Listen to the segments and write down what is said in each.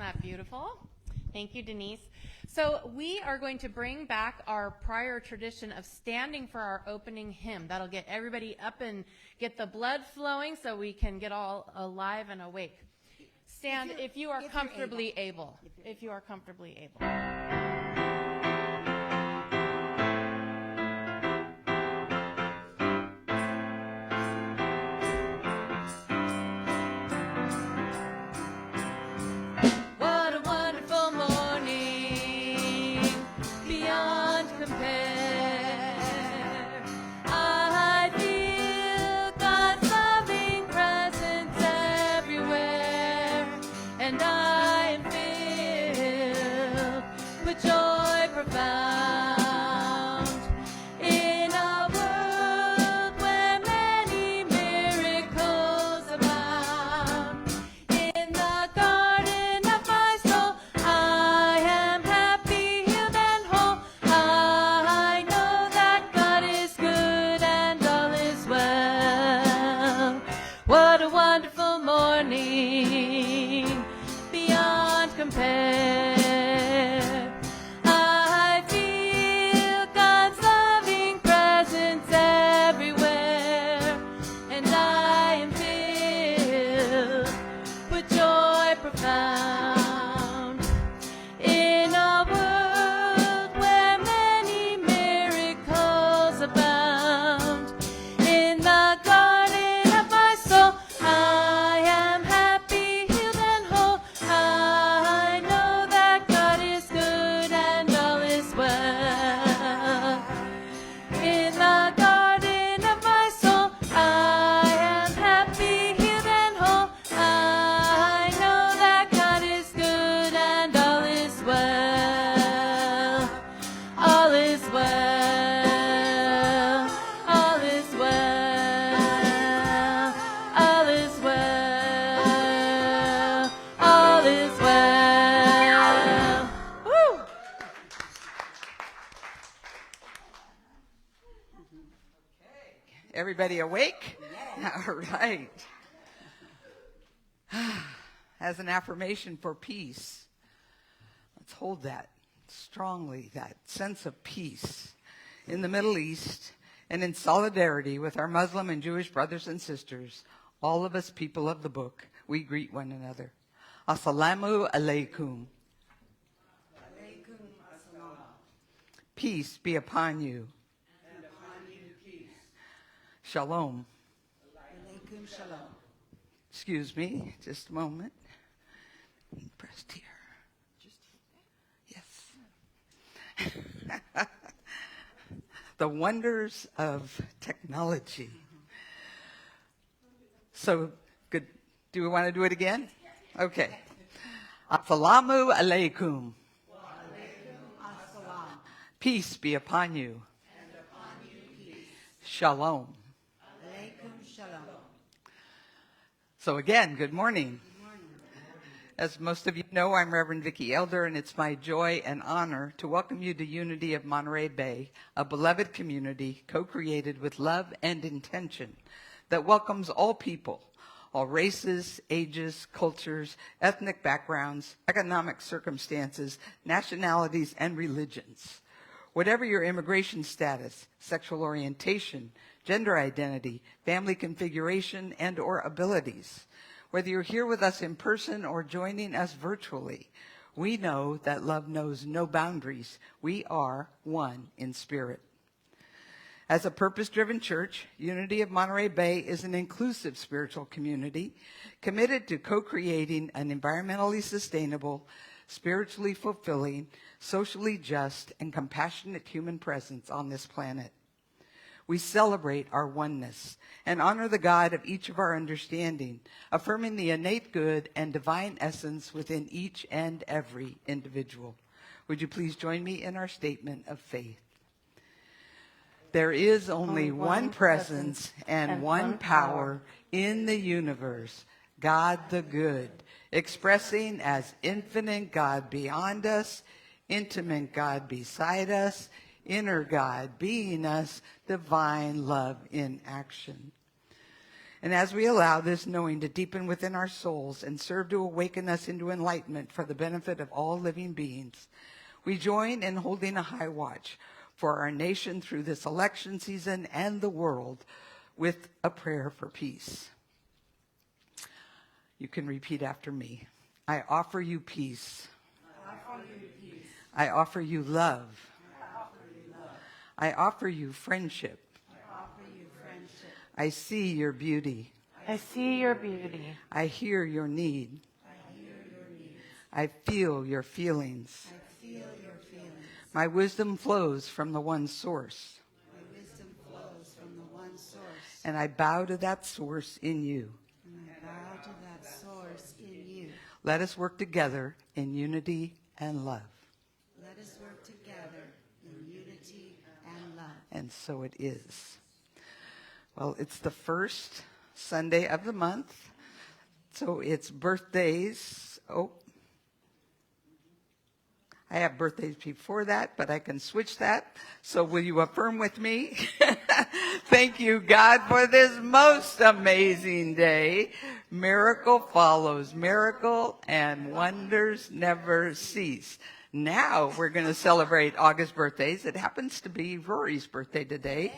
that beautiful? Thank you, Denise. So we are going to bring back our prior tradition of standing for our opening hymn. That'll get everybody up and get the blood flowing so we can get all alive and awake. Stand if you are comfortably able. If you are comfortably able. Everybody awake? Yes. All right. As an affirmation for peace, let's hold that strongly, that sense of peace in the Middle East, and in solidarity with our Muslim and Jewish brothers and sisters, all of us people of the book, we greet one another. Assalamu alaikum. Alaikum assalam. Peace be upon you. And upon you peace. Shalom. Alaikum shalom. Excuse me, just a moment. Pressed here. Yes. The wonders of technology. So, good. Do we want to do it again? Okay. Assalamu alaikum. Assalam. Peace be upon you. And upon you peace. Shalom. Alaikum shalom. So again, good morning. Good morning. As most of you know, I'm Reverend Vicky Elder, and it's my joy and honor to welcome you to Unity of Monterey Bay, a beloved community co-created with love and intention that welcomes all people, all races, ages, cultures, ethnic backgrounds, economic circumstances, nationalities, and religions. Whatever your immigration status, sexual orientation, gender identity, family configuration, and or abilities, whether you're here with us in person or joining us virtually, we know that love knows no boundaries. We are one in spirit. As a purpose-driven church, Unity of Monterey Bay is an inclusive spiritual community committed to co-creating an environmentally sustainable, spiritually fulfilling, socially just, and compassionate human presence on this planet. We celebrate our oneness and honor the God of each of our understanding, affirming the innate good and divine essence within each and every individual. Would you please join me in our statement of faith? There is only one presence and one power in the universe, God the good, expressing as infinite God beyond us, intimate God beside us, inner God being us, divine love in action. And as we allow this knowing to deepen within our souls and serve to awaken us into enlightenment for the benefit of all living beings, we join in holding a high watch for our nation through this election season and the world with a prayer for peace. You can repeat after me. I offer you peace. I offer you love. I offer you friendship. I see your beauty. I see your beauty. I hear your need. I feel your feelings. My wisdom flows from the one source. And I bow to that source in you. Let us work together in unity and love. And so it is. Well, it's the first Sunday of the month, so it's birthdays. Oh, I have birthdays before that, but I can switch that. So will you affirm with me? Thank you, God, for this most amazing day. Miracle follows miracle, and wonders never cease. Now we're going to celebrate August birthdays. It happens to be Rory's birthday today.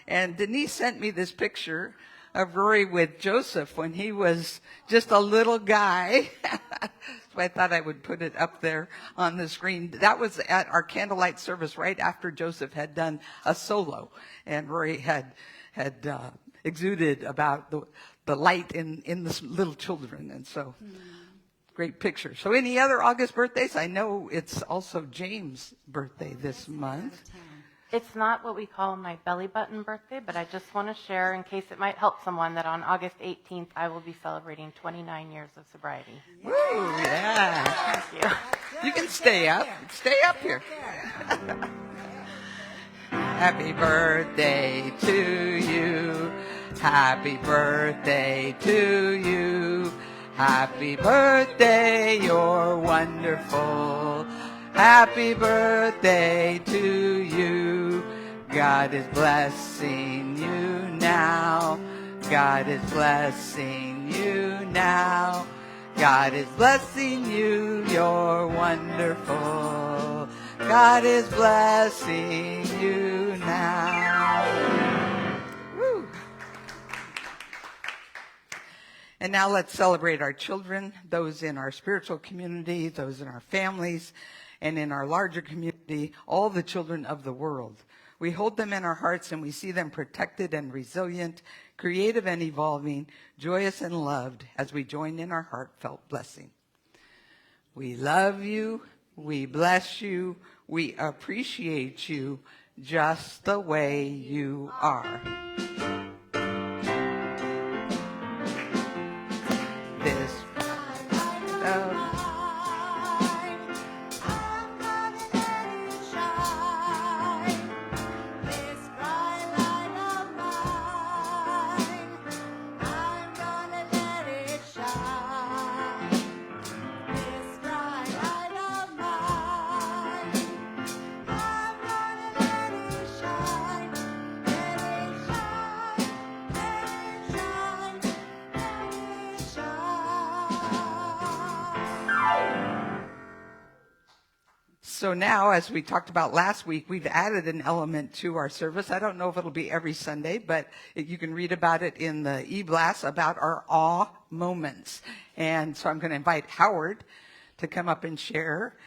And Denise sent me this picture of Rory with Joseph when he was just a little guy. So I thought I would put it up there on the screen. That was at our candlelight service right after Joseph had done a solo. And Rory had exuded about the light in the little children. And so... Great picture. So any other August birthdays? I know it's also James' birthday this month. It's not what we call my belly button birthday, but I just want to share, in case it might help someone, that on August 18th, I will be celebrating 29 years of sobriety. Woo, yeah. Thank you. You can stay up. Stay up here. Happy birthday to you. Happy birthday to you. Happy birthday, you're wonderful. Happy birthday to you. God is blessing you now. God is blessing you now. God is blessing you, you're wonderful. God is blessing you now. Woo. And now let's celebrate our children, those in our spiritual community, those in our families, and in our larger community, all the children of the world. We hold them in our hearts and we see them protected and resilient, creative and evolving, joyous and loved as we join in our heartfelt blessing. We love you, we bless you, we appreciate you just the way you are. This So now, as we talked about last week, we've added an element to our service. I don't know if it'll be every Sunday, but you can read about it in the e-blast about our awe moments. And so I'm going to invite Howard to come up and share.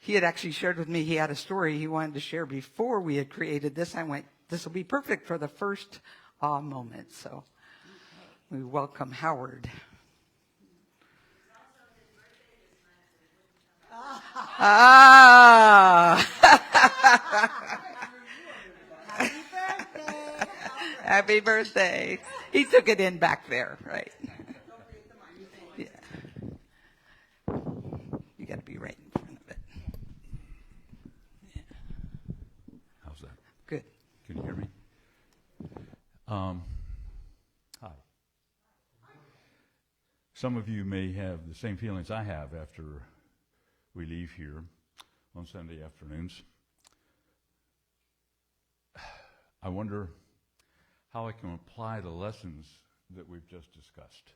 He had actually shared with me he had a story he wanted to share before we had created this. I went, this will be perfect for the first awe moment. So we welcome Howard. Ah! Happy birthday! Happy birthday. He took it in back there, right? Yeah. You got to be right in front of it. Yeah. How's that? Good. Can you hear me? Hi. Some of you may have the same feelings I have after we leave here on Sunday afternoons. I wonder how I can apply the lessons that we've just discussed.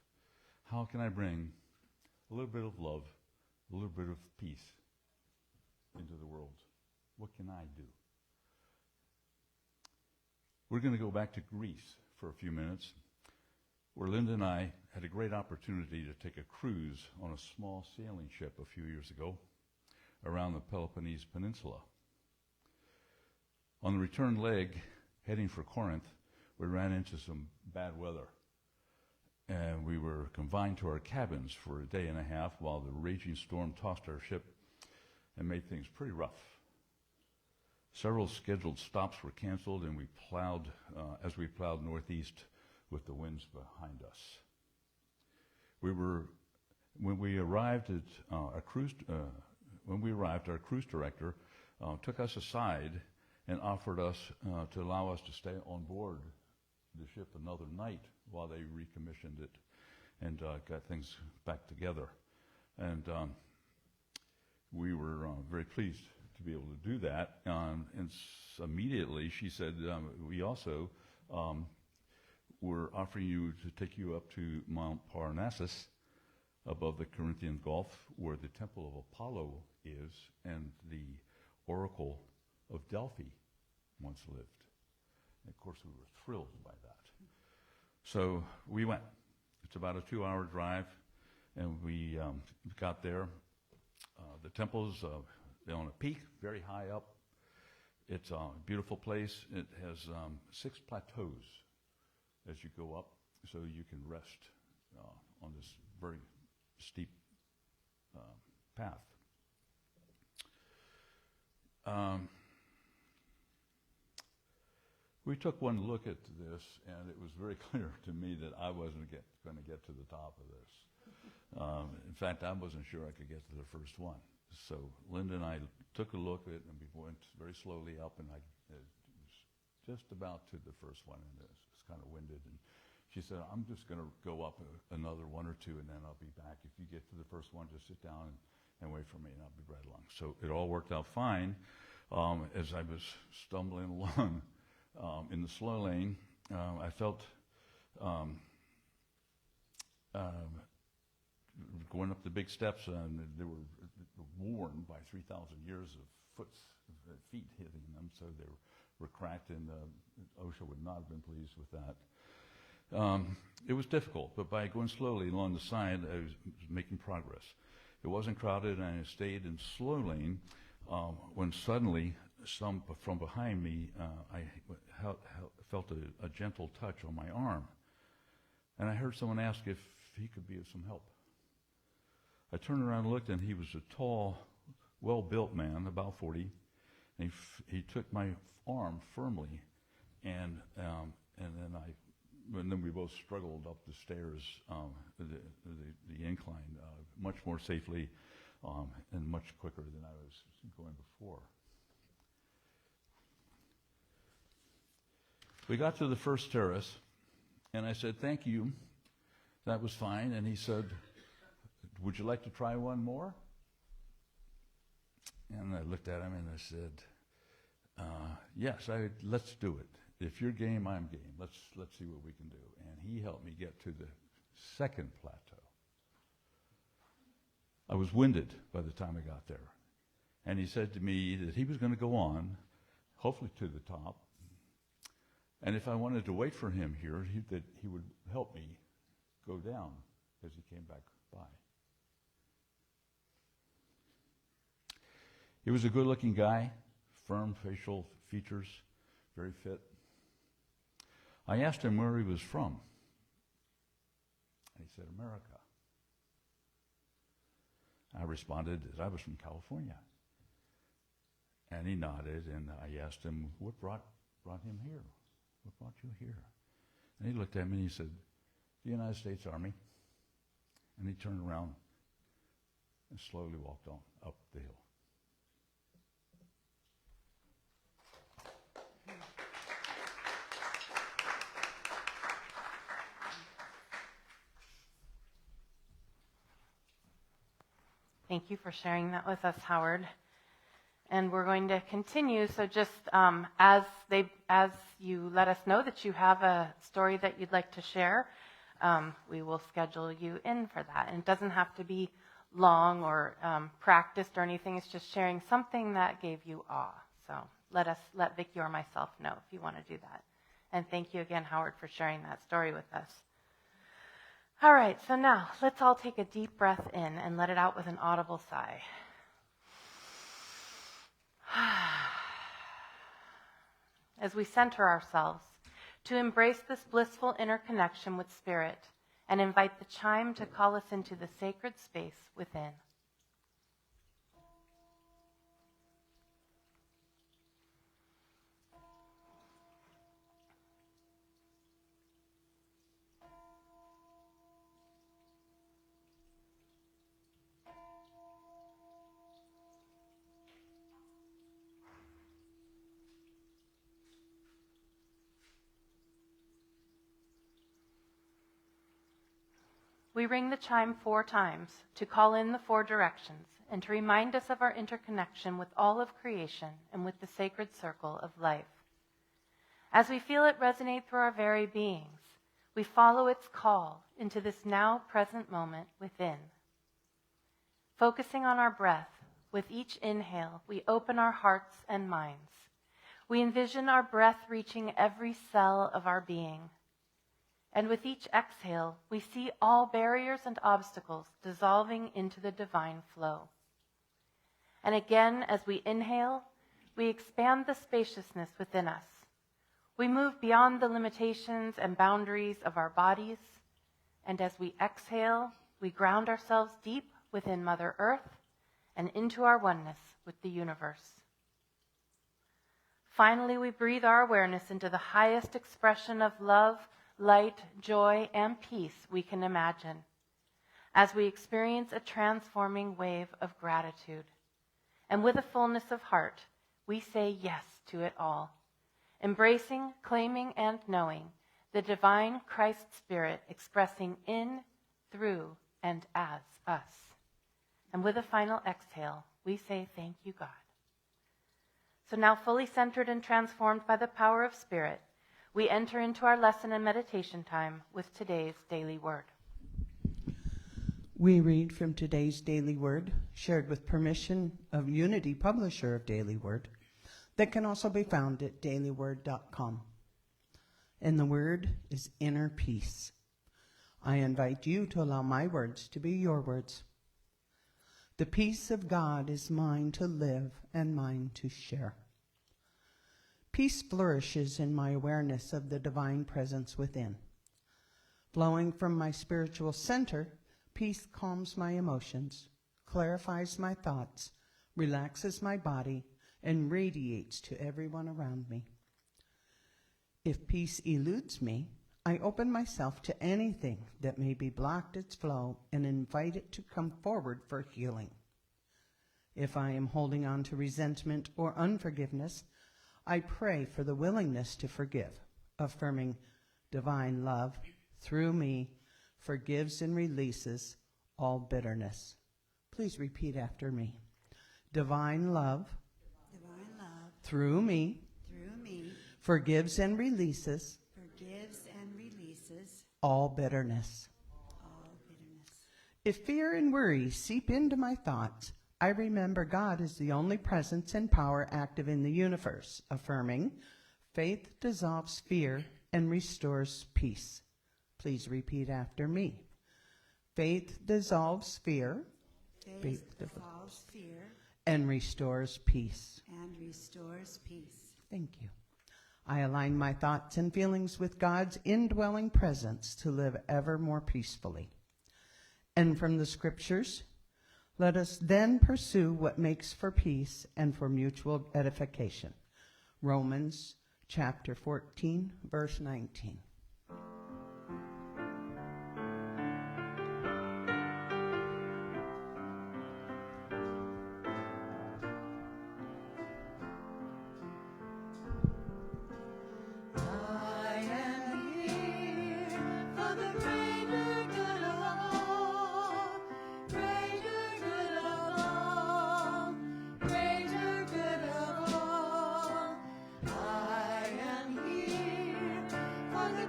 How can I bring a little bit of love, a little bit of peace into the world? What can I do? We're going to go back to Greece for a few minutes, where Linda and I had a great opportunity to take a cruise on a small sailing ship a few years ago around the Peloponnese Peninsula. On the return leg, heading for Corinth, we ran into some bad weather, and we were confined to our cabins for a day and a half while the raging storm tossed our ship and made things pretty rough. Several scheduled stops were canceled, and we plowed as we plowed northeast with the winds behind us. When we arrived, our cruise director took us aside and offered us to allow us to stay on board the ship another night while they recommissioned it and got things back together. And we were very pleased to be able to do that. And immediately she said, we also we're offering you to take you up to Mount Parnassus above the Corinthian Gulf, where the Temple of Apollo is and the Oracle of Delphi once lived. And of course, we were thrilled by that. So we went. It's about a 2-hour drive, and we got there. The temple's on a peak, very high up. It's a beautiful place. It has 6 plateaus as you go up, so you can rest on this very steep path. We took one look at this, and it was very clear to me that I wasn't going to get to the top of this. In fact, I wasn't sure I could get to the first one. So Linda and I took a look at it, and we went very slowly up, and I was just about to the first one, and it was kind of winded. And she said, I'm just going to go up another 1 or 2, and then I'll be back. If you get to the first one, just sit down and wait for me, and I'll be right along. So it all worked out fine. As I was stumbling along in the slow lane, I felt going up the big steps, and they were worn by 3,000 years of feet hitting them, so they were cracked, and OSHA would not have been pleased with that. It was difficult, but by going slowly along the side, I was making progress. It wasn't crowded, and I stayed in slow lane when suddenly, from behind me, I felt a gentle touch on my arm, and I heard someone ask if he could be of some help. I turned around and looked, and he was a tall, well-built man, about 40, and he took my arm firmly, and then we both struggled up the stairs, the incline, much more safely and much quicker than I was going before. We got to the first terrace, and I said, "Thank you." That was fine. And he said, "Would you like to try one more?" And I looked at him and I said, "Yes, let's do it. If you're game, I'm game. Let's see what we can do." And he helped me get to the second plateau. I was winded by the time I got there. And he said to me that he was going to go on, hopefully to the top, and if I wanted to wait for him here, that he would help me go down as he came back by. He was a good-looking guy, firm facial features, very fit. I asked him where he was from. And he said, "America." I responded that I was from California. And he nodded, and I asked him, what brought him here? What brought you here? And he looked at me and he said, "The United States Army." And he turned around and slowly walked on up the hill. Thank you for sharing that with us, Howard. And we're going to continue. So just as you let us know that you have a story that you'd like to share, we will schedule you in for that. And it doesn't have to be long or practiced or anything. It's just sharing something that gave you awe. So let Vicky or myself know if you want to do that. And thank you again, Howard, for sharing that story with us. All right, so now let's all take a deep breath in and let it out with an audible sigh. As we center ourselves to embrace this blissful interconnection with Spirit and invite the chime to call us into the sacred space within. We ring the chime 4 times to call in the 4 directions and to remind us of our interconnection with all of creation and with the sacred circle of life. As we feel it resonate through our very beings, we follow its call into this now present moment within. Focusing on our breath, with each inhale, we open our hearts and minds. We envision our breath reaching every cell of our being. And with each exhale, we see all barriers and obstacles dissolving into the divine flow. And again, as we inhale, we expand the spaciousness within us. We move beyond the limitations and boundaries of our bodies. And as we exhale, we ground ourselves deep within Mother Earth and into our oneness with the universe. Finally, we breathe our awareness into the highest expression of love, light, joy, and peace we can imagine, as we experience a transforming wave of gratitude. And with a fullness of heart, we say yes to it all, embracing, claiming, and knowing the divine Christ Spirit expressing in, through, and as us. And with a final exhale, we say thank you, God. So now, fully centered and transformed by the power of Spirit, we enter into our lesson and meditation time with today's daily word. We read from today's daily word, shared with permission of Unity, publisher of Daily Word, that can also be found at dailyword.com. And the word is inner peace. I invite you to allow my words to be your words. The peace of God is mine to live and mine to share. Peace flourishes in my awareness of the divine presence within. Flowing from my spiritual center, peace calms my emotions, clarifies my thoughts, relaxes my body, and radiates to everyone around me. If peace eludes me, I open myself to anything that may be blocked its flow and invite it to come forward for healing. If I am holding on to resentment or unforgiveness, I pray for the willingness to forgive, affirming divine love through me forgives and releases all bitterness. Please repeat after me. Divine love, through me forgives and releases all bitterness. If fear and worry seep into my thoughts, I remember God is the only presence and power active in the universe, affirming, faith dissolves fear and restores peace. Please repeat after me. Faith dissolves fear, and restores peace. Thank you. I align my thoughts and feelings with God's indwelling presence to live ever more peacefully. And from the scriptures, let us then pursue what makes for peace and for mutual edification. Romans chapter 14, verse 19. For the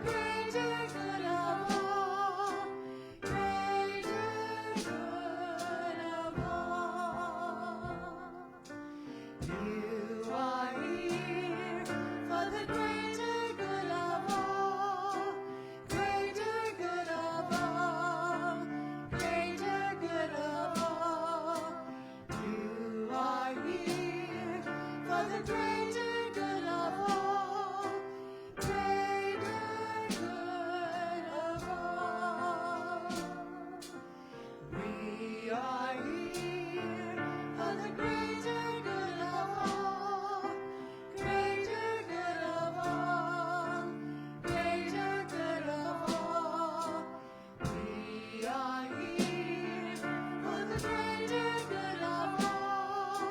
greater good of all,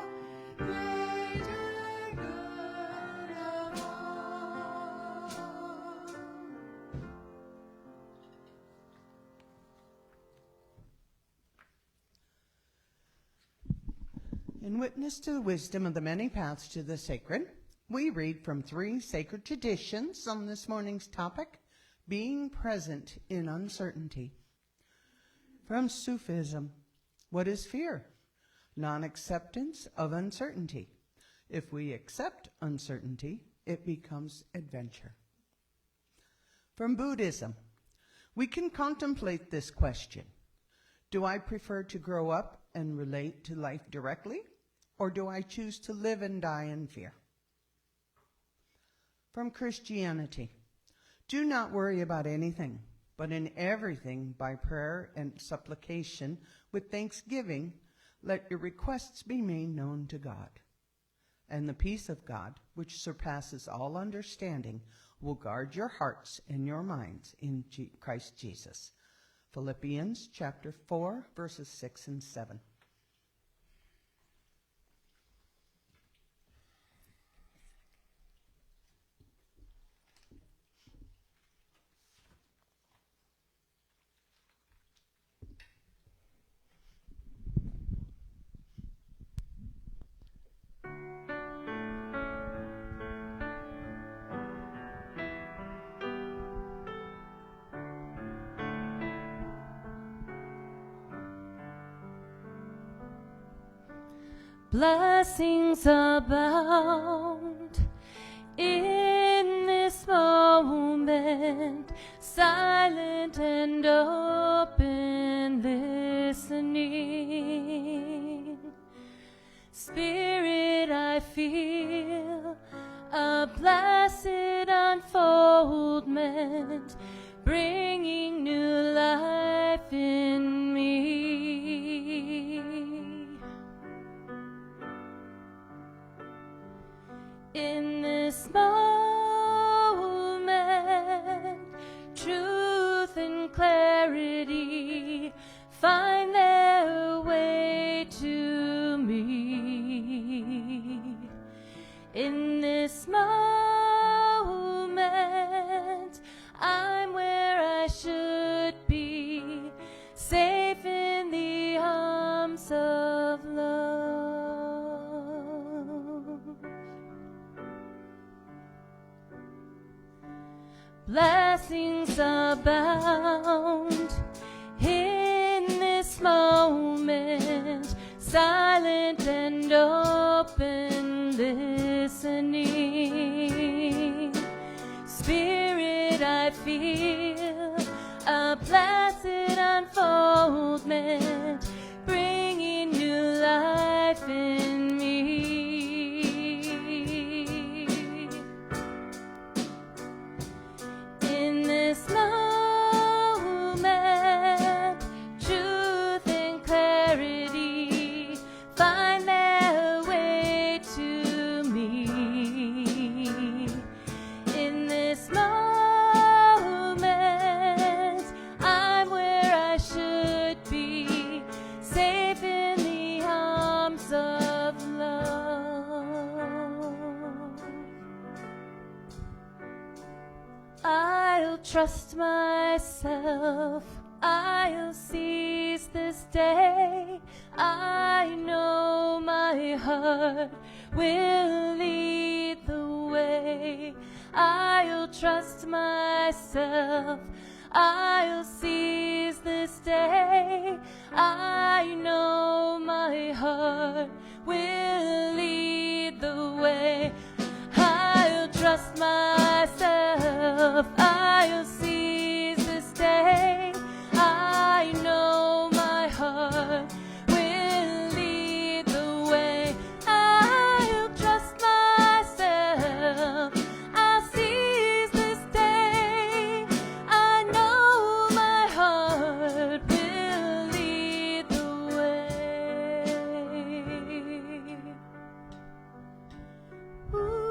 greater good of all. In witness to the wisdom of the many paths to the sacred, we read from 3 sacred traditions on this morning's topic, being present in uncertainty. From Sufism, what is fear? Non-acceptance of uncertainty. If we accept uncertainty, it becomes adventure. From Buddhism, we can contemplate this question. Do I prefer to grow up and relate to life directly, or do I choose to live and die in fear? From Christianity, do not worry about anything, but in everything by prayer and supplication with thanksgiving, let your requests be made known to God. And the peace of God, which surpasses all understanding, will guard your hearts and your minds in Christ Jesus. Philippians chapter 4, verses 6 and 7. Blessings abound in this moment, silent and open listening. Spirit, I feel a blessed unfoldment, bringing new life in me. In this moment, truth and clarity find their way to me. In this moment, I'm where I should be, safe in the arms of love. Blessings abound in this moment, silent and open listening. Spirit, I feel a blessed unfoldment, bringing new life in me. In this moment, truth and clarity find their way to me. In this moment, I'm where I should be, safe in the arms of love. I'll trust myself, I'll seize this day. I know my heart will lead the way. I'll trust myself, I'll seize this day. I know my heart will lead the way. I'll trust myself, I'll seize this day. I know my heart will lead the way. I'll trust myself, I'll seize this day. I know my heart will lead the way. Ooh.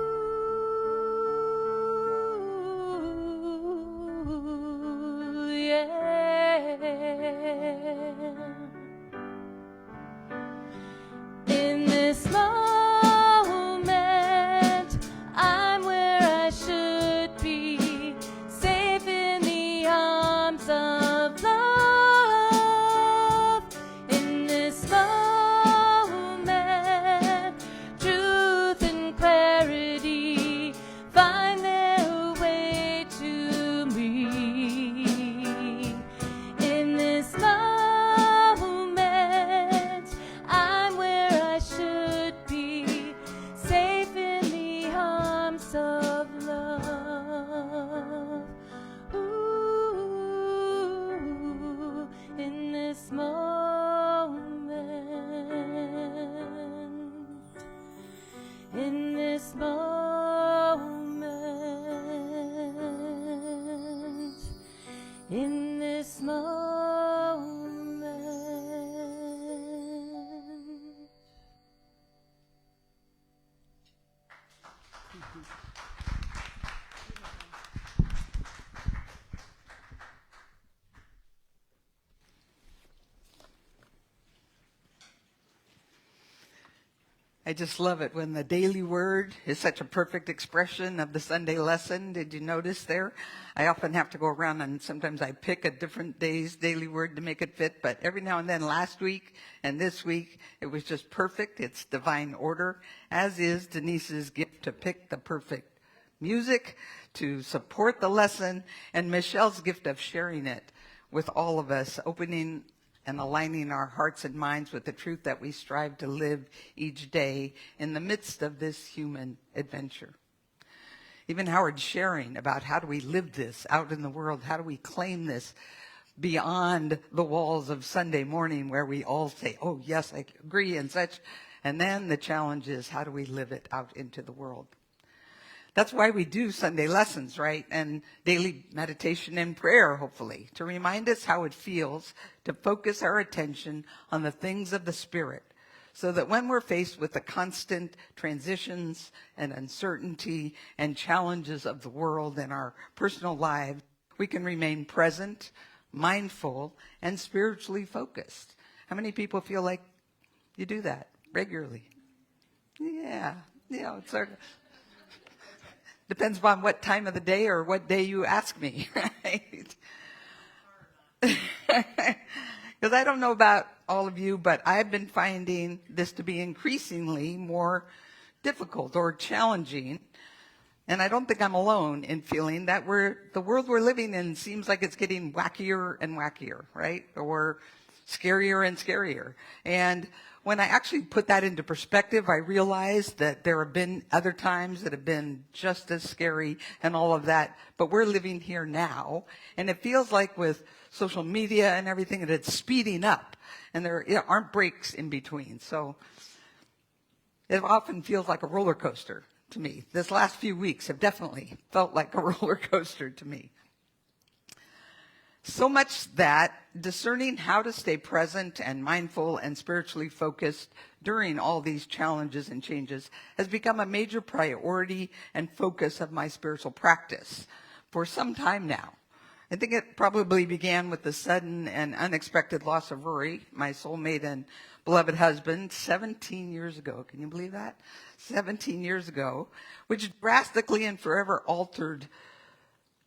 this moment, I'm where I should be, safe in the arms of love. In this moment, truth and clarity find their way to me. In this moment, I'm where I should be, safe in the arms of love. Ooh, in this moment, in this moment, in this moment. I just love it when the daily word is such a perfect expression of the Sunday lesson. Did you notice there? I often have to go around and sometimes I pick a different day's daily word to make it fit, but every now and then last week and this week, it was just perfect. It's divine order, as is Denise's gift to pick the perfect music, to support the lesson, and Michelle's gift of sharing it with all of us, opening and aligning our hearts and minds with the truth that we strive to live each day in the midst of this human adventure. Even Howard sharing about how do we live this out in the world, how do we claim this beyond the walls of Sunday morning where we all say, oh yes, I agree and such, and then the challenge is how do we live it out into the world. That's why we do Sunday lessons, right? And daily meditation and prayer, hopefully, to remind us how it feels to focus our attention on the things of the Spirit, so that when we're faced with the constant transitions and uncertainty and challenges of the world and our personal lives, we can remain present, mindful, and spiritually focused. How many people feel like you do that regularly? Yeah, it's sort of depends upon what time of the day or what day you ask me, right? Because I don't know about all of you, but I've been finding this to be increasingly more difficult or challenging. And I don't think I'm alone in feeling that the world we're living in seems like it's getting wackier and wackier, right? Or scarier and scarier. And when I actually put that into perspective, I realized that there have been other times that have been just as scary and all of that, but we're living here now. And it feels like with social media and everything that it's speeding up and there aren't breaks in between. So it often feels like a roller coaster to me. This last few weeks have definitely felt like a roller coaster to me. So much that discerning how to stay present and mindful and spiritually focused during all these challenges and changes has become a major priority and focus of my spiritual practice for some time now. I think it probably began with the sudden and unexpected loss of Rory, my soulmate and beloved husband, 17 years ago. Can you believe that? 17 years ago, which drastically and forever altered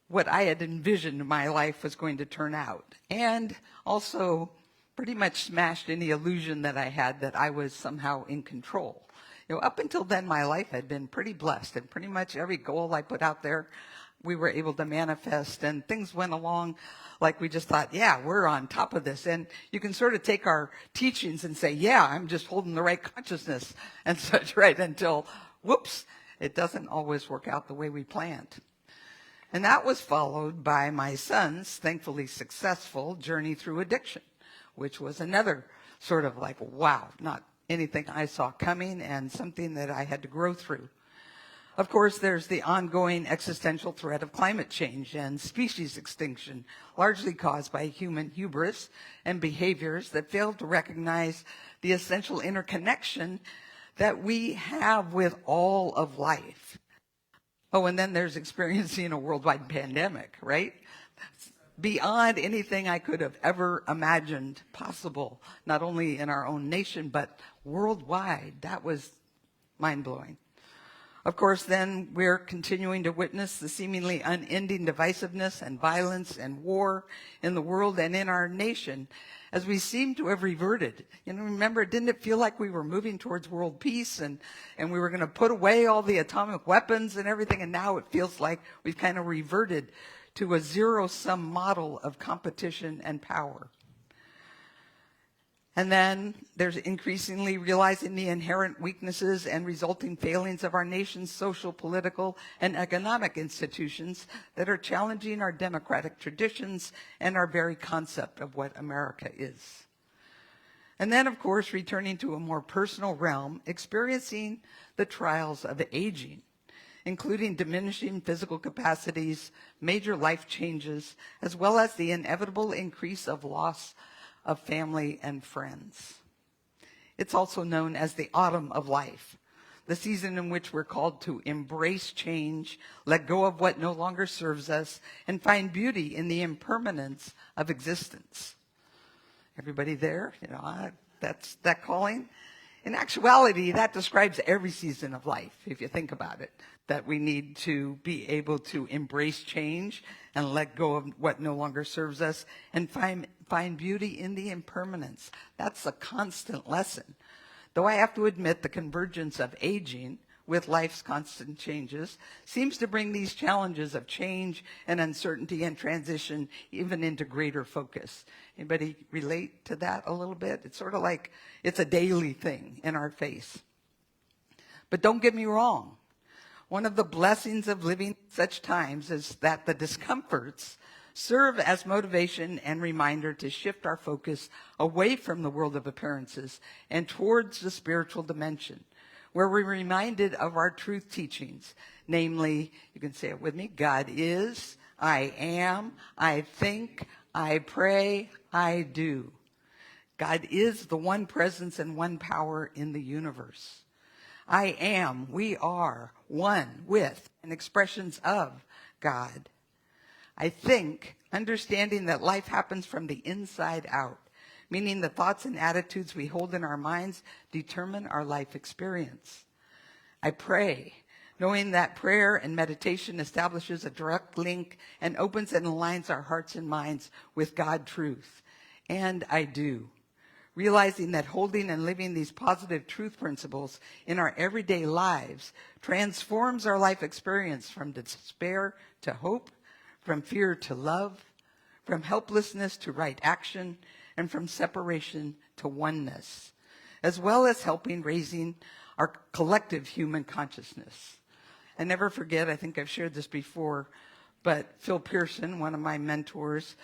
what I had envisioned my life was going to turn out, and also pretty much smashed any illusion that I had that I was somehow in control. Up until then, my life had been pretty blessed, and pretty much every goal I put out there, we were able to manifest, and things went along like we just thought, yeah, we're on top of this. And you can sort of take our teachings and say, yeah, I'm just holding the right consciousness and such, right? Until, whoops, it doesn't always work out the way we planned. And that was followed by my son's thankfully successful journey through addiction, which was another sort of like, wow, not anything I saw coming and something that I had to grow through. Of course, there's the ongoing existential threat of climate change and species extinction, largely caused by human hubris and behaviors that fail to recognize the essential interconnection that we have with all of life. Oh, and then there's experiencing a worldwide pandemic, right? beyond anything I could have ever imagined possible, not only in our own nation, but worldwide. That was mind-blowing. Of course, then we're continuing to witness the seemingly unending divisiveness and violence and war in the world and in our nation as we seem to have reverted. Remember, didn't it feel like we were moving towards world peace and we were going to put away all the atomic weapons and everything, and now it feels like we've kind of reverted to a zero-sum model of competition and power. And then there's increasingly realizing the inherent weaknesses and resulting failings of our nation's social, political, and economic institutions that are challenging our democratic traditions and our very concept of what America is. And then, of course, returning to a more personal realm, experiencing the trials of aging, including diminishing physical capacities, major life changes, as well as the inevitable increase of loss of family and friends. It's also known as the autumn of life, the season in which we're called to embrace change, let go of what no longer serves us, and find beauty in the impermanence of existence. Everybody there? That's that calling. In actuality, that describes every season of life, if you think about it, that we need to be able to embrace change and let go of what no longer serves us and find beauty in the impermanence. That's a constant lesson. Though I have to admit the convergence of aging with life's constant changes seems to bring these challenges of change and uncertainty and transition even into greater focus. Anybody relate to that a little bit? It's sort of like it's a daily thing in our face. But don't get me wrong. One of the blessings of living such times is that the discomforts serve as motivation and reminder to shift our focus away from the world of appearances and towards the spiritual dimension, where we're reminded of our truth teachings, namely, you can say it with me, God is, I am, I think, I pray, I do. God is the one presence and one power in the universe. I am, we are, one with and expressions of God. I think, understanding that life happens from the inside out, meaning the thoughts and attitudes we hold in our minds determine our life experience. I pray, knowing that prayer and meditation establishes a direct link and opens and aligns our hearts and minds with God truth. And I do, realizing that holding and living these positive truth principles in our everyday lives transforms our life experience from despair to hope, from fear to love, from helplessness to right action, and from separation to oneness, as well as helping raising our collective human consciousness. I never forget, I think I've shared this before, but Phil Pearson, one of my mentors,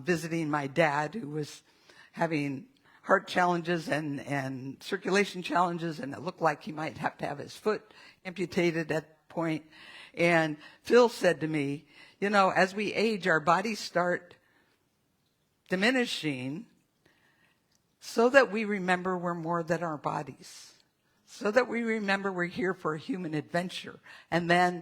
visiting my dad who was having heart challenges and circulation challenges, and it looked like he might have to have his foot amputated at that point. And Phil said to me, as we age, our bodies start diminishing so that we remember we're more than our bodies, so that we remember we're here for a human adventure, and then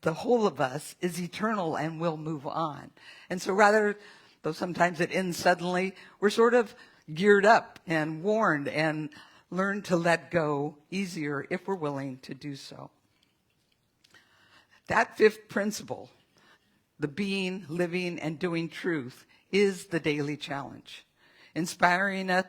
the whole of us is eternal and will move on. And so rather, though sometimes it ends suddenly, we're sort of geared up and warned and learn to let go easier if we're willing to do so. That fifth principle, the being, living, and doing truth, is the daily challenge, inspiring us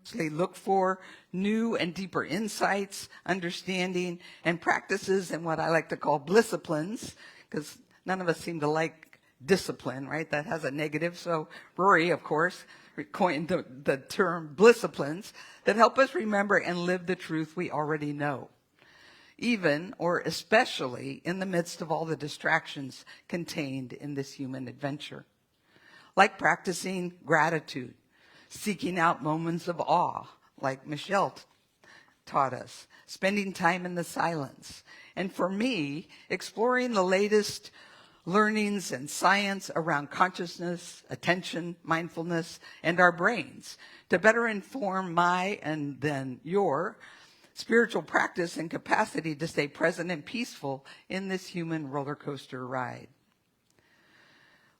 to look for new and deeper insights, understanding, and practices in what I like to call blissciplines, because none of us seem to like discipline, right? That has a negative. So Rory, of course, coined the term blissciplines that help us remember and live the truth we already know, even or especially in the midst of all the distractions contained in this human adventure. Like practicing gratitude, seeking out moments of awe, like Michelle taught us, spending time in the silence, and for me, exploring the latest learnings and science around consciousness, attention, mindfulness, and our brains to better inform my and then your spiritual practice and capacity to stay present and peaceful in this human roller coaster ride.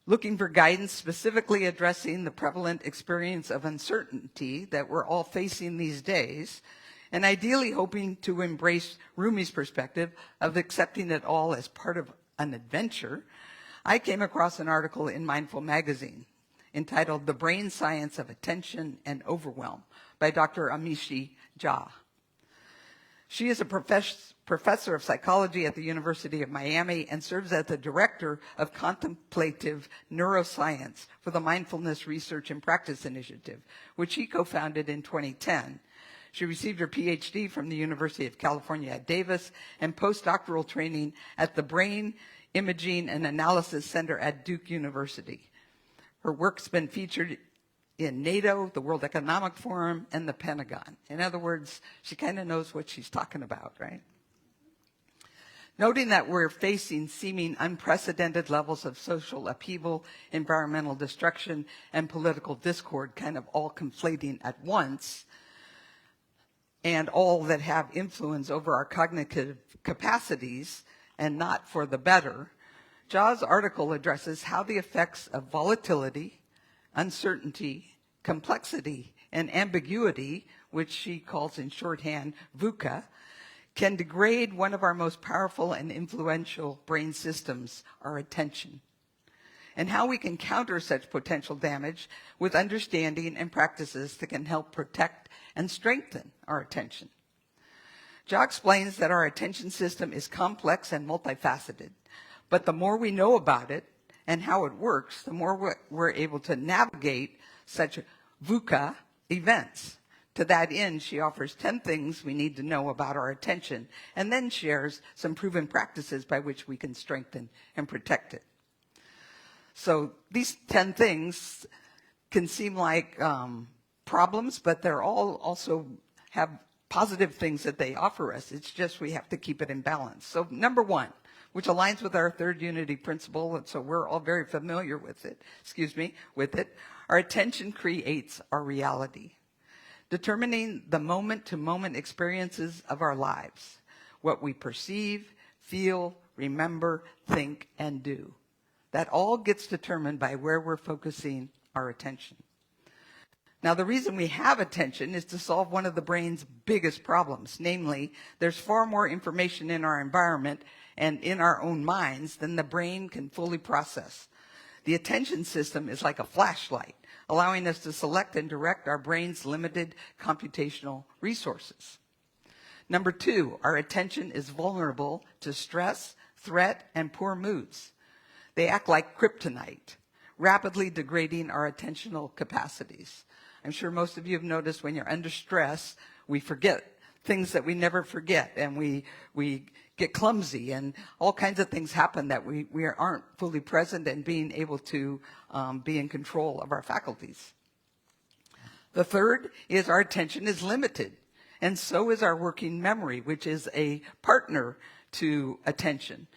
looking for guidance specifically addressing the prevalent experience of uncertainty that we're all facing these days, and ideally hoping to embrace Rumi's perspective of accepting it all as part of an adventure, I came across an article in Mindful Magazine entitled The Brain Science of Attention and Overwhelm by Dr. Amishi Jha. She is a professor of psychology at the University of Miami and serves as the director of contemplative neuroscience for the Mindfulness Research and Practice Initiative, which she co-founded in 2010. She received her PhD from the University of California at Davis and postdoctoral training at the Brain Imaging and Analysis Center at Duke University. Her work's been featured in NATO, the World Economic Forum, and the Pentagon. In other words, she kind of knows what she's talking about, right? Noting that we're facing seeming unprecedented levels of social upheaval, environmental destruction, and political discord kind of all conflating at once, and all that have influence over our cognitive capacities and not for the better, Jha's article addresses how the effects of volatility, uncertainty, complexity, and ambiguity, which she calls in shorthand VUCA, can degrade one of our most powerful and influential brain systems, our attention, and how we can counter such potential damage with understanding and practices that can help protect and strengthen our attention. Jha explains that our attention system is complex and multifaceted, but the more we know about it and how it works, the more we're able to navigate such VUCA events. To that end, she offers 10 things we need to know about our attention and then shares some proven practices by which we can strengthen and protect it. So these 10 things can seem like problems, but they're all also have positive things that they offer us. It's just we have to keep it in balance. So number one, which aligns with our third unity principle, and so we're all very familiar with it, our attention creates our reality, determining the moment-to-moment experiences of our lives, what we perceive, feel, remember, think, and do. That all gets determined by where we're focusing our attention. Now, the reason we have attention is to solve one of the brain's biggest problems, namely, there's far more information in our environment and in our own minds than the brain can fully process. The attention system is like a flashlight, allowing us to select and direct our brain's limited computational resources. Number two, our attention is vulnerable to stress, threat, and poor moods. They act like kryptonite, rapidly degrading our attentional capacities. I'm sure most of you have noticed when you're under stress, we forget things that we never forget, and we get clumsy, and all kinds of things happen that we aren't fully present and being able to be in control of our faculties. The third is our attention is limited, and so is our working memory, which is a partner to attention,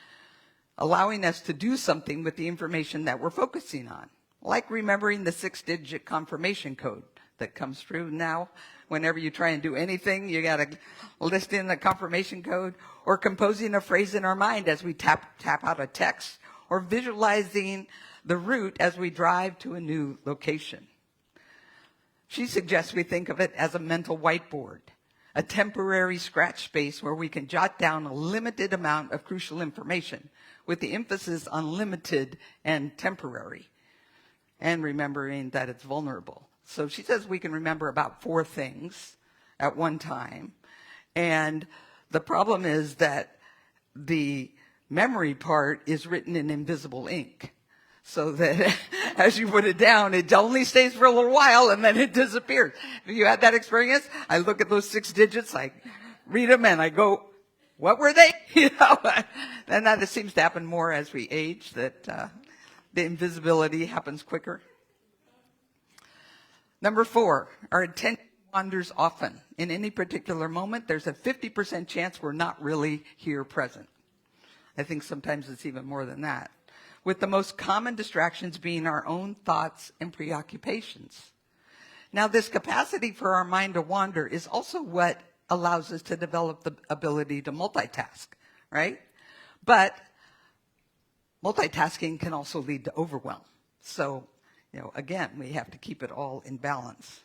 allowing us to do something with the information that we're focusing on, like remembering the 6-digit confirmation code that comes through now. Whenever you try and do anything, you got to list in the confirmation code, or composing a phrase in our mind as we tap out a text, or visualizing the route as we drive to a new location. She suggests we think of it as a mental whiteboard, a temporary scratch space where we can jot down a limited amount of crucial information, with the emphasis on limited and temporary, and remembering that it's vulnerable. So she says we can remember about 4 things at one time. And the problem is that the memory part is written in invisible ink. So that as you put it down, it only stays for a little while and then it disappears. Have you had that experience? I look at those 6 digits, I read them and I go, what were they? And that it seems to happen more as we age, that the invisibility happens quicker. Number 4, our attention wanders often. In any particular moment, there's a 50% chance we're not really here present. I think sometimes it's even more than that, with the most common distractions being our own thoughts and preoccupations. Now, this capacity for our mind to wander is also what allows us to develop the ability to multitask, right? But multitasking can also lead to overwhelm. So, again, we have to keep it all in balance.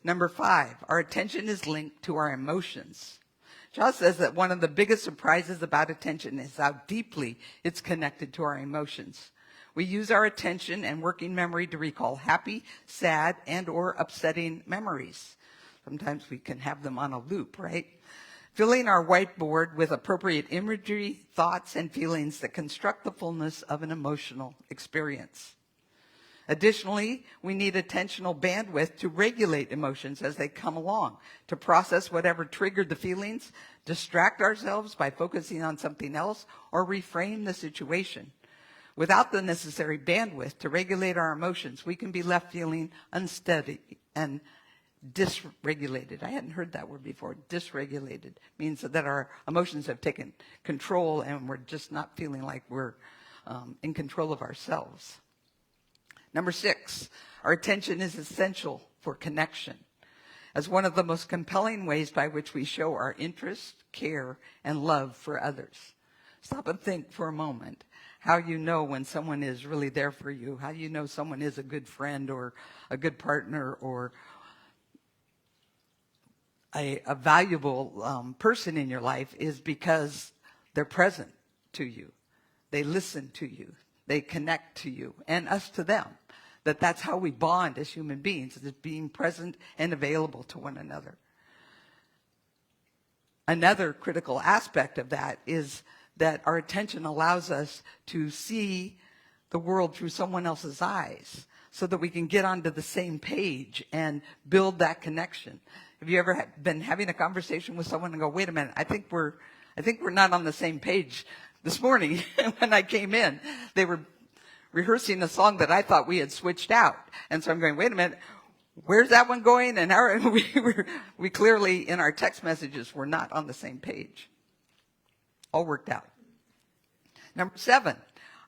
Number 5, our attention is linked to our emotions. Shaw says that one of the biggest surprises about attention is how deeply it's connected to our emotions. We use our attention and working memory to recall happy, sad, and or upsetting memories. Sometimes we can have them on a loop, right? Filling our whiteboard with appropriate imagery, thoughts, and feelings that construct the fullness of an emotional experience. Additionally, we need attentional bandwidth to regulate emotions as they come along, to process whatever triggered the feelings, distract ourselves by focusing on something else, or reframe the situation. Without the necessary bandwidth to regulate our emotions, we can be left feeling unsteady and dysregulated. I hadn't heard that word before. Dysregulated means that our emotions have taken control and we're just not feeling like we're in control of ourselves. Number 6, our attention is essential for connection. As one of the most compelling ways by which we show our interest, care, and love for others. Stop and think for a moment how you know when someone is really there for you, how you know someone is a good friend or a good partner or a valuable person in your life is because they're present to you. They listen to you. They connect to you and us to them. That's how we bond as human beings, is being present and available to one another. Another critical aspect of that is that our attention allows us to see the world through someone else's eyes so that we can get onto the same page and build that connection. Have you ever been having a conversation with someone and go, wait a minute, I think we're not on the same page? This morning when I came in, they were rehearsing a song that I thought we had switched out. And so I'm going, wait a minute, where's that one going? And we clearly, in our text messages, were not on the same page. All worked out. Number 7,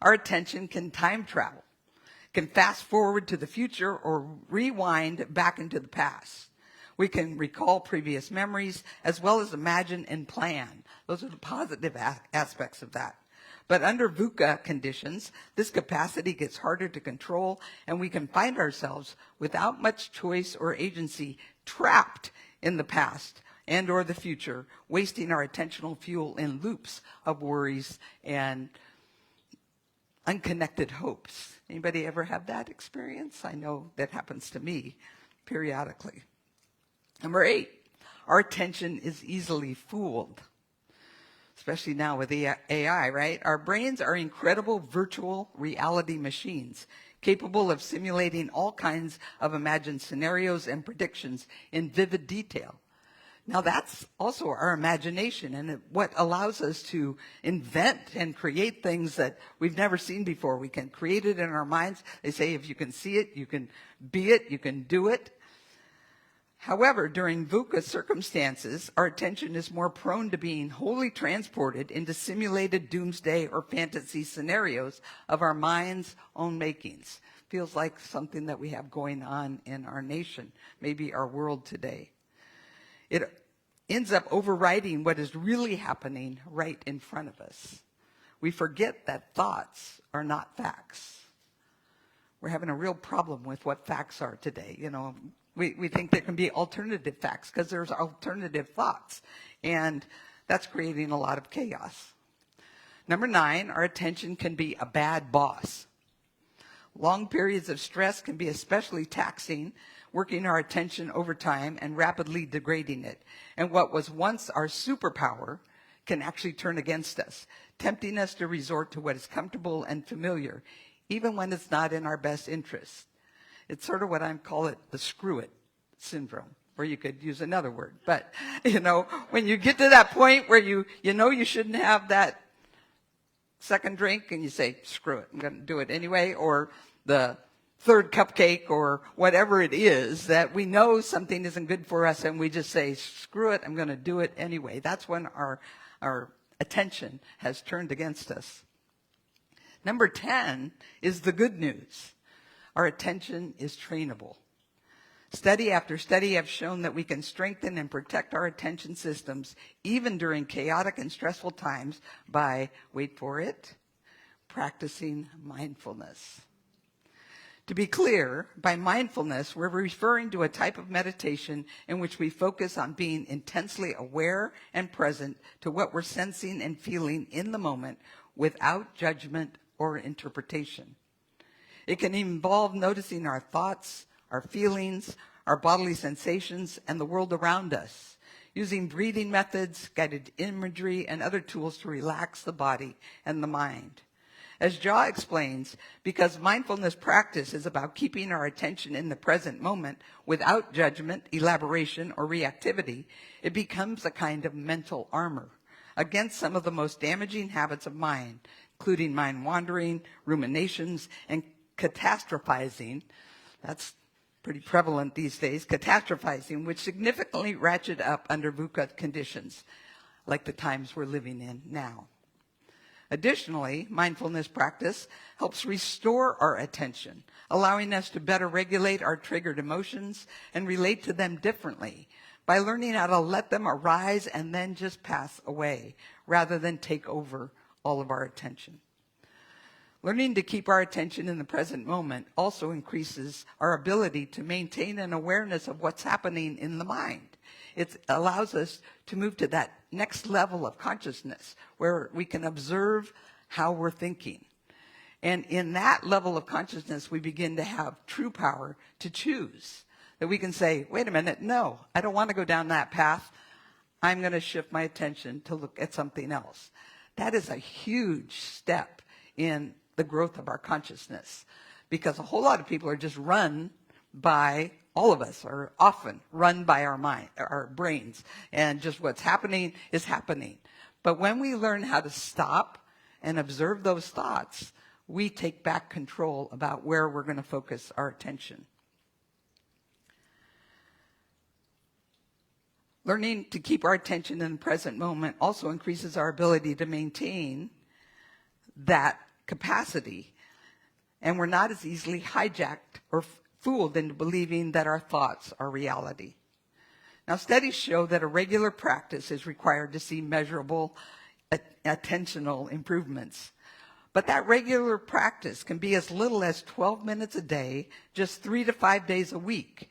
our attention can time travel, can fast forward to the future or rewind back into the past. We can recall previous memories as well as imagine and plan. Those are the positive aspects of that. But under VUCA conditions, this capacity gets harder to control, and we can find ourselves without much choice or agency, trapped in the past and or the future, wasting our attentional fuel in loops of worries and unconnected hopes. Anybody ever have that experience? I know that happens to me periodically. Number 8, our attention is easily fooled, especially now with AI, right? Our brains are incredible virtual reality machines, capable of simulating all kinds of imagined scenarios and predictions in vivid detail. Now that's also our imagination and what allows us to invent and create things that we've never seen before. We can create it in our minds. They say if you can see it, you can be it, you can do it. However, during VUCA circumstances, our attention is more prone to being wholly transported into simulated doomsday or fantasy scenarios of our mind's own makings. Feels like something that we have going on in our nation, maybe our world today. It ends up overriding what is really happening right in front of us. We forget that thoughts are not facts. We're having a real problem with what facts are today. We think there can be alternative facts because there's alternative thoughts, and that's creating a lot of chaos. Number 9, our attention can be a bad boss. Long periods of stress can be especially taxing, working our attention over time and rapidly degrading it. And what was once our superpower can actually turn against us, tempting us to resort to what is comfortable and familiar, even when it's not in our best interest. It's sort of what I call it the screw it syndrome, or you could use another word. But, when you get to that point where you shouldn't have that second drink and you say, screw it, I'm going to do it anyway, or the third cupcake or whatever it is, that we know something isn't good for us and we just say, screw it, I'm going to do it anyway. That's when our attention has turned against us. Number 10 is the good news. Our attention is trainable. Study after study have shown that we can strengthen and protect our attention systems even during chaotic and stressful times by, wait for it, practicing mindfulness. To be clear, by mindfulness, we're referring to a type of meditation in which we focus on being intensely aware and present to what we're sensing and feeling in the moment without judgment or interpretation. It can involve noticing our thoughts, our feelings, our bodily sensations, and the world around us, using breathing methods, guided imagery, and other tools to relax the body and the mind. As Jaw explains, because mindfulness practice is about keeping our attention in the present moment without judgment, elaboration, or reactivity, it becomes a kind of mental armor against some of the most damaging habits of mind, including mind wandering, ruminations, and catastrophizing. That's pretty prevalent these days, catastrophizing, which significantly ratchet up under VUCA conditions, like the times we're living in now. Additionally, mindfulness practice helps restore our attention, allowing us to better regulate our triggered emotions and relate to them differently by learning how to let them arise and then just pass away, rather than take over all of our attention. Learning to keep our attention in the present moment also increases our ability to maintain an awareness of what's happening in the mind. It allows us to move to that next level of consciousness where we can observe how we're thinking. And in that level of consciousness, we begin to have true power to choose. That we can say, wait a minute, no, I don't want to go down that path. I'm going to shift my attention to look at something else. That is a huge step in the growth of our consciousness, because a whole lot of people are just run by, all of us are often run by our mind, our brains, and just what's happening is happening. But when we learn how to stop and observe those thoughts, we take back control about where we're going to focus our attention. Learning to keep our attention in the present moment also increases our ability to maintain that capacity, and we're not as easily hijacked or fooled into believing that our thoughts are reality. Now, studies show that a regular practice is required to see measurable attentional improvements. But that regular practice can be as little as 12 minutes a day, just 3 to 5 days a week.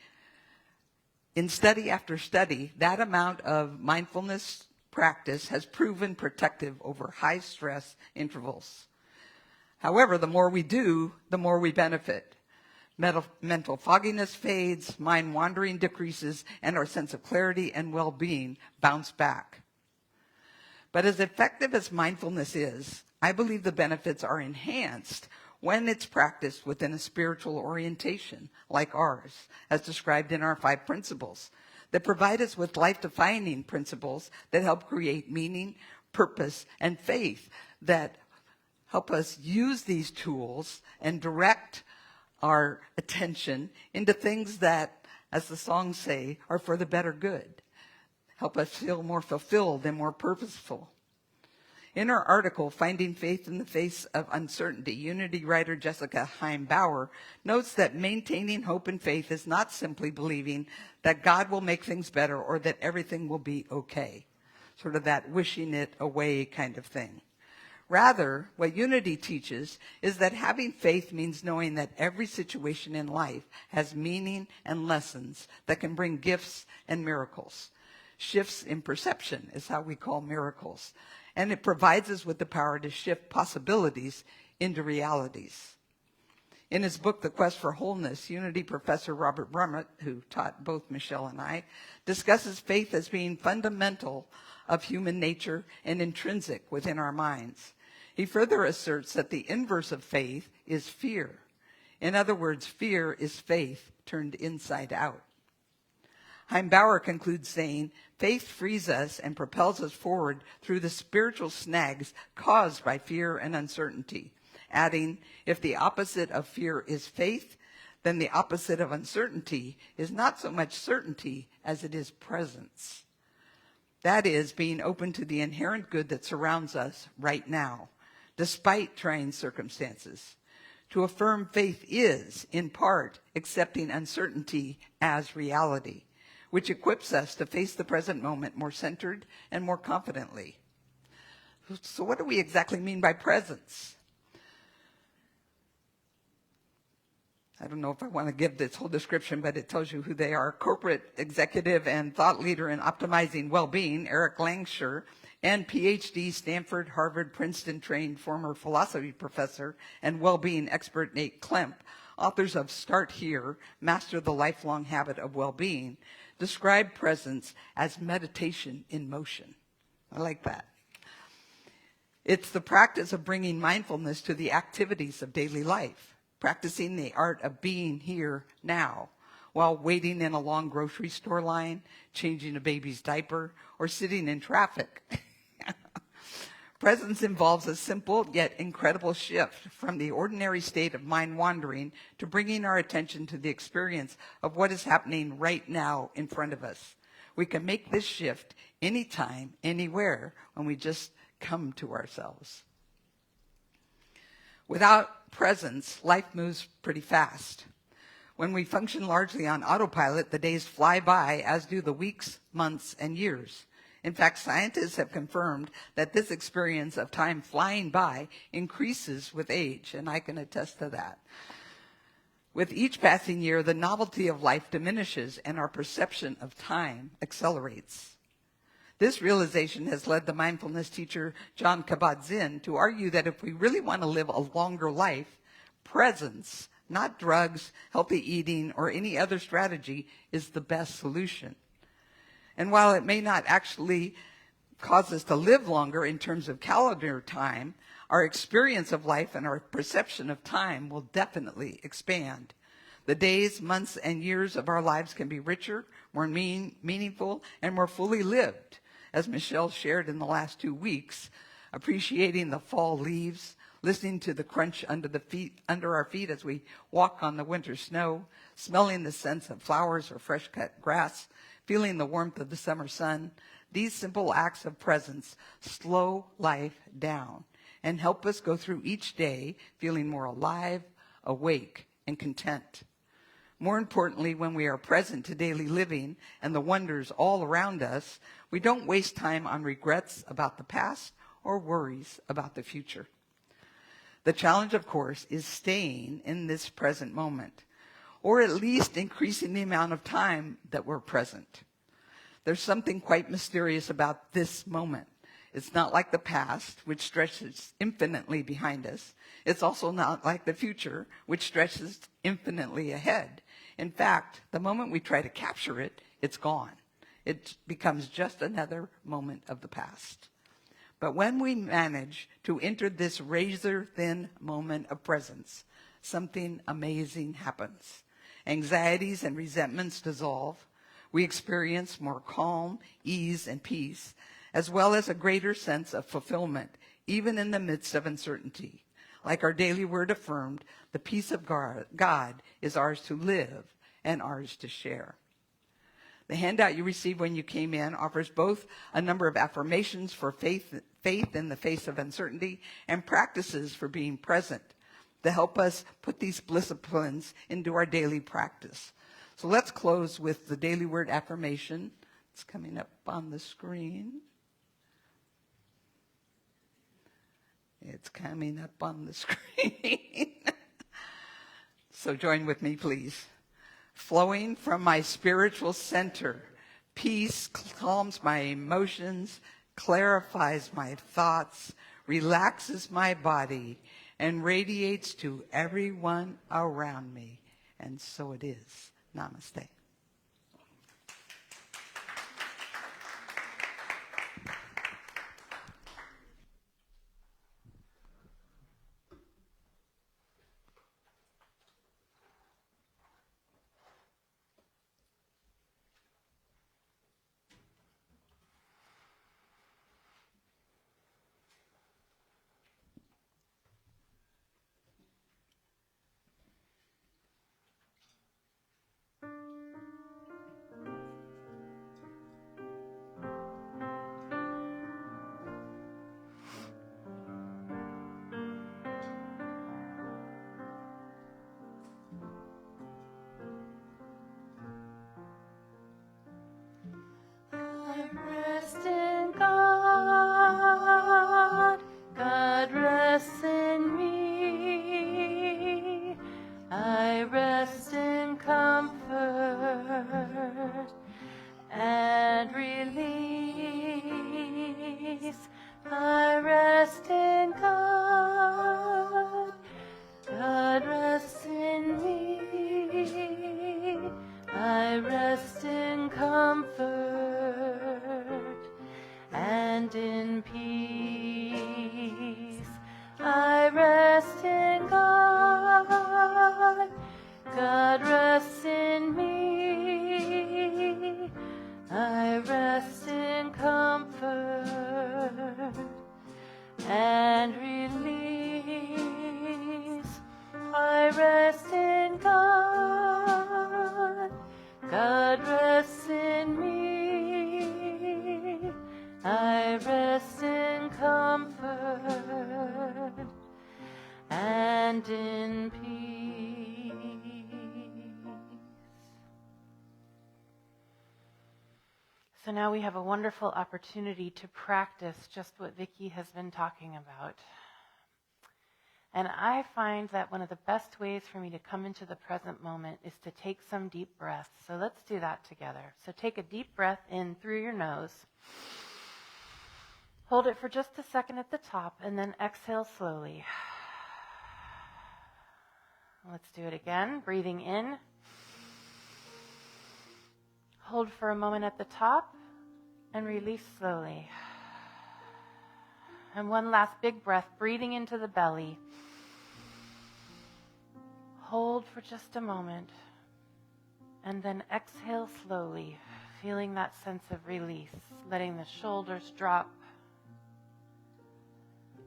In study after study, that amount of mindfulness practice has proven protective over high stress intervals. However, the more we do, the more we benefit. Mental fogginess fades, mind wandering decreases, and our sense of clarity and well-being bounce back. But as effective as mindfulness is, I believe the benefits are enhanced when it's practiced within a spiritual orientation like ours, as described in our 5 principles, that provide us with life-defining principles that help create meaning, purpose, and faith, that help us use these tools and direct our attention into things that, as the songs say, are for the better good. Help us feel more fulfilled and more purposeful. In her article, Finding Faith in the Face of Uncertainty, Unity writer Jessica Heimbauer notes that maintaining hope and faith is not simply believing that God will make things better or that everything will be okay, sort of that wishing it away kind of thing. Rather, what Unity teaches is that having faith means knowing that every situation in life has meaning and lessons that can bring gifts and miracles. Shifts in perception is how we call miracles. And it provides us with the power to shift possibilities into realities. In his book, The Quest for Wholeness, Unity professor Robert Brummett, who taught both Michelle and I, discusses faith as being fundamental of human nature and intrinsic within our minds. He further asserts that the inverse of faith is fear. In other words, fear is faith turned inside out. Heimbauer concludes saying, faith frees us and propels us forward through the spiritual snags caused by fear and uncertainty. Adding, if the opposite of fear is faith, then the opposite of uncertainty is not so much certainty as it is presence. That is, being open to the inherent good that surrounds us right now, despite trying circumstances. To affirm faith is, in part, accepting uncertainty as reality, which equips us to face the present moment more centered and more confidently. So what do we exactly mean by presence? I don't know if I want to give this whole description, but it tells you who they are. Corporate executive and thought leader in optimizing well-being, Eric Langsher, and PhD, Stanford, Harvard, Princeton trained former philosophy professor and well-being expert Nate Klemp, authors of Start Here, Master the Lifelong Habit of Well-being, describe presence as meditation in motion. I like that. It's the practice of bringing mindfulness to the activities of daily life, practicing the art of being here now while waiting in a long grocery store line, changing a baby's diaper, or sitting in traffic. Presence involves a simple yet incredible shift from the ordinary state of mind wandering to bringing our attention to the experience of what is happening right now in front of us. We can make this shift anytime, anywhere, when we just come to ourselves. Without presence, life moves pretty fast. When we function largely on autopilot, the days fly by, as do the weeks, months, and years. In fact, scientists have confirmed that this experience of time flying by increases with age, and I can attest to that. With each passing year, the novelty of life diminishes and our perception of time accelerates. This realization has led the mindfulness teacher Jon Kabat-Zinn to argue that if we really want to live a longer life, presence, not drugs, healthy eating, or any other strategy, is the best solution. And while it may not actually cause us to live longer in terms of calendar time, our experience of life and our perception of time will definitely expand. The days, months, and years of our lives can be richer, more meaningful, and more fully lived. As Michelle shared in the last 2 weeks, appreciating the fall leaves, listening to the crunch under our feet as we walk on the winter snow, smelling the scents of flowers or fresh cut grass, feeling the warmth of the summer sun. These simple acts of presence slow life down and help us go through each day feeling more alive, awake, and content. More importantly, when we are present to daily living and the wonders all around us, we don't waste time on regrets about the past or worries about the future. The challenge, of course, is staying in this present moment, or at least increasing the amount of time that we're present. There's something quite mysterious about this moment. It's not like the past, which stretches infinitely behind us. It's also not like the future, which stretches infinitely ahead. In fact, the moment we try to capture it, it's gone. It becomes just another moment of the past. But when we manage to enter this razor-thin moment of presence, something amazing happens. Anxieties and resentments dissolve. We experience more calm, ease, and peace, as well as a greater sense of fulfillment, even in the midst of uncertainty. Like our daily word affirmed, the peace of God is ours to live and ours to share. The handout you received when you came in offers both a number of affirmations for faith in the face of uncertainty and practices for being present to help us put these disciplines into our daily practice. So let's close with the daily word affirmation. It's coming up on the screen. It's coming up on the screen. So join with me, please. Flowing from my spiritual center, peace calms my emotions, clarifies my thoughts, relaxes my body, and radiates to everyone around me. And so it is. Namaste. and in peace. I rest in God, God rests in me. I rest in comfort and release. I rest in God, God rests in me. I rest in comfort and in peace. So now we have a wonderful opportunity to practice just what Vicky has been talking about. And I find that one of the best ways for me to come into the present moment is to take some deep breaths. So let's do that together. So take a deep breath in through your nose. Hold it for just a second at the top, and then exhale slowly. Let's do it again. Breathing in. Hold for a moment at the top, and release slowly. And one last big breath, breathing into the belly. Hold for just a moment, and then exhale slowly, feeling that sense of release, letting the shoulders drop,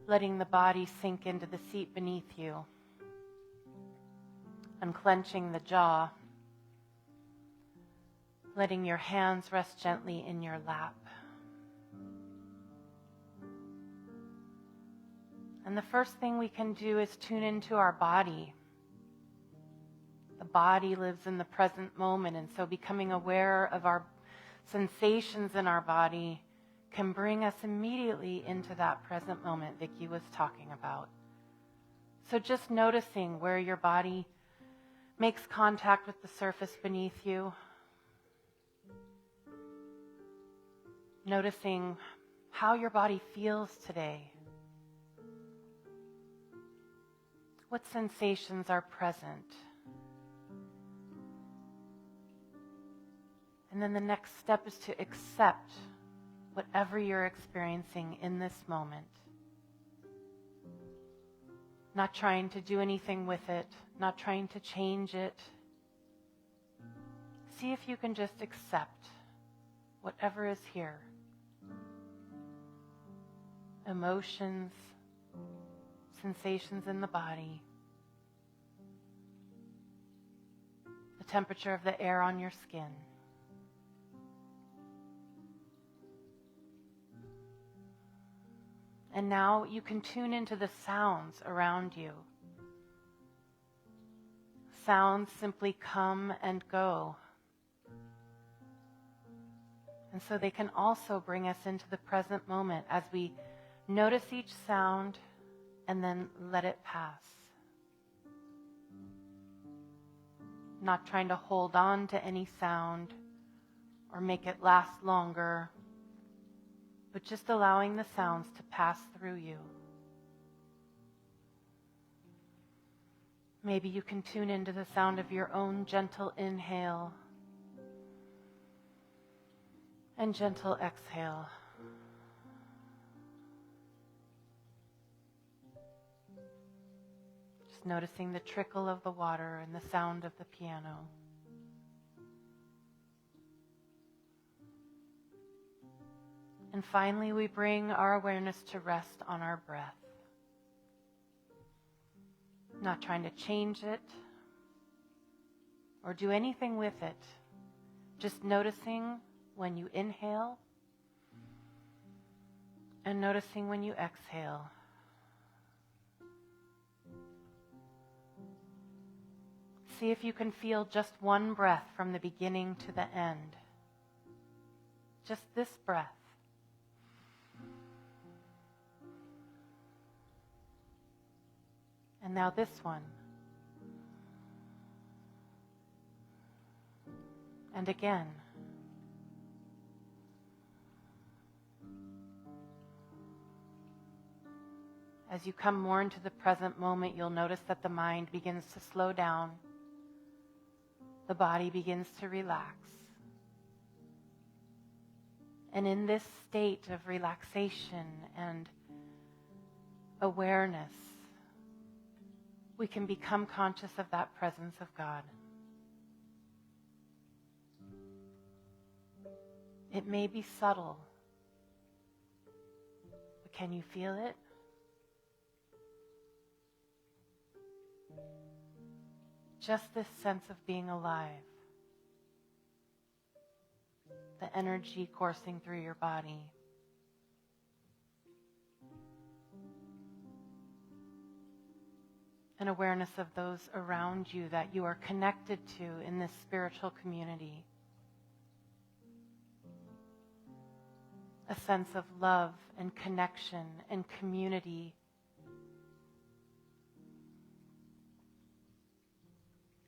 letting the body sink into the seat beneath you, unclenching the jaw, letting your hands rest gently in your lap. And the first thing we can do is tune into our body. The body lives in the present moment, and so becoming aware of our sensations in our body can bring us immediately into that present moment Vicky was talking about. So just noticing where your body makes contact with the surface beneath you. Noticing how your body feels today. What sensations are present? And then the next step is to accept whatever you're experiencing in this moment. Not trying to do anything with it, not trying to change it. See if you can just accept whatever is here. Emotions, sensations in the body, the temperature of the air on your skin. And now you can tune into the sounds around you. Sounds simply come and go. And so they can also bring us into the present moment as we notice each sound and then let it pass. Not trying to hold on to any sound or make it last longer, but just allowing the sounds to pass through you. Maybe you can tune into the sound of your own gentle inhale and gentle exhale. Just noticing the trickle of the water and the sound of the piano. And finally, we bring our awareness to rest on our breath. Not trying to change it or do anything with it. Just noticing when you inhale and noticing when you exhale. See if you can feel just one breath from the beginning to the end. Just this breath. And now this one. And again. As you come more into the present moment, you'll notice that the mind begins to slow down. The body begins to relax. And in this state of relaxation and awareness, we can become conscious of that presence of God. It may be subtle, but can you feel it? Just this sense of being alive. The energy coursing through your body. An awareness of those around you that you are connected to in this spiritual community. A sense of love and connection and community.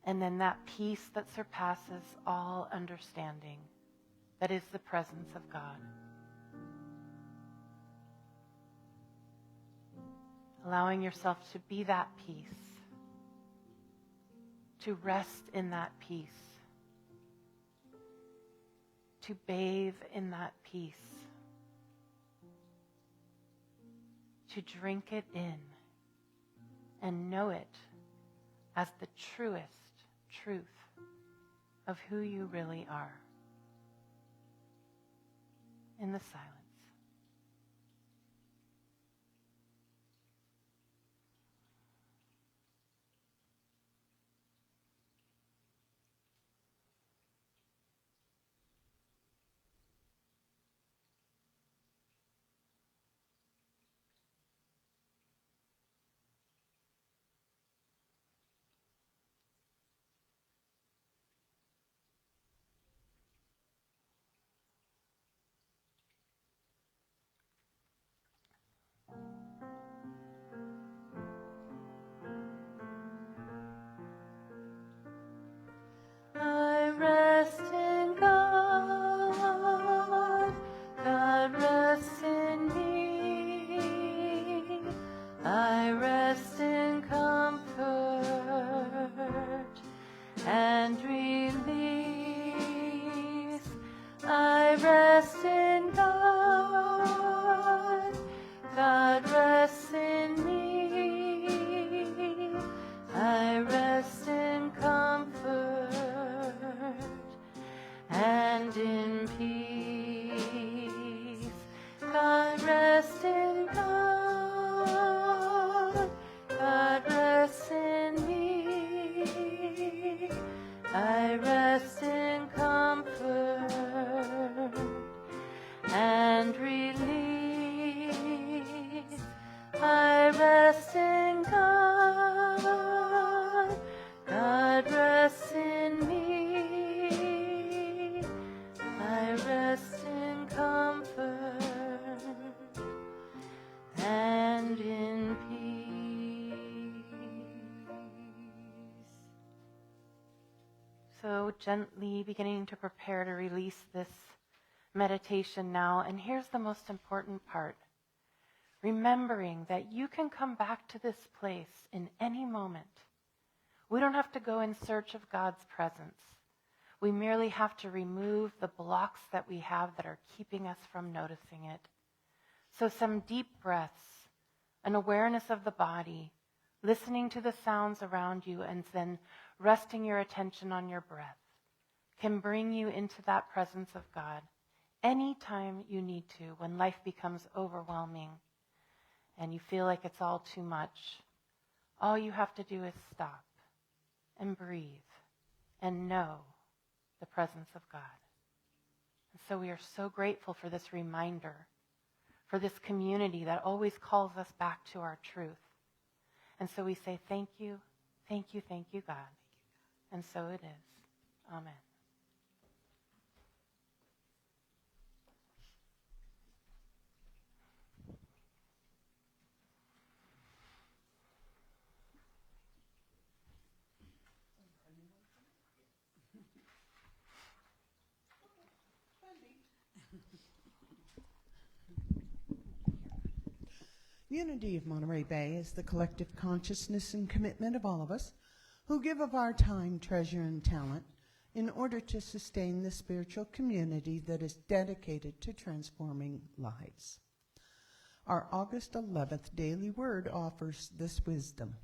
And then that peace that surpasses all understanding. That is the presence of God. Allowing yourself to be that peace. To rest in that peace. To bathe in that peace. To drink it in and know it as the truest truth of who you really are. In the silence. I rest in God, God rests in me. I rest in comfort and release. I rest in God, God rests in me. I rest in comfort and in peace. God rests in God, God rests in me. I rest in comfort and release. I rest in God, God rests in me. I rest in comfort and in peace. So gently beginning to prepare to release this meditation now. And here's the most important part. Remembering that you can come back to this place in any moment. We don't have to go in search of God's presence. We merely have to remove the blocks that we have that are keeping us from noticing it. So some deep breaths, an awareness of the body, listening to the sounds around you, and then resting your attention on your breath can bring you into that presence of God anytime you need to when life becomes overwhelming and you feel like it's all too much. All you have to do is stop and breathe and know the presence of God. And so we are so grateful for this reminder, for this community that always calls us back to our truth. And so we say, thank you, thank you, thank you, God. And so it is. Amen. Unity of Monterey Bay is the collective consciousness and commitment of all of us who give of our time, treasure, and talent in order to sustain the spiritual community that is dedicated to transforming lives. Our August 11th daily word offers this wisdom.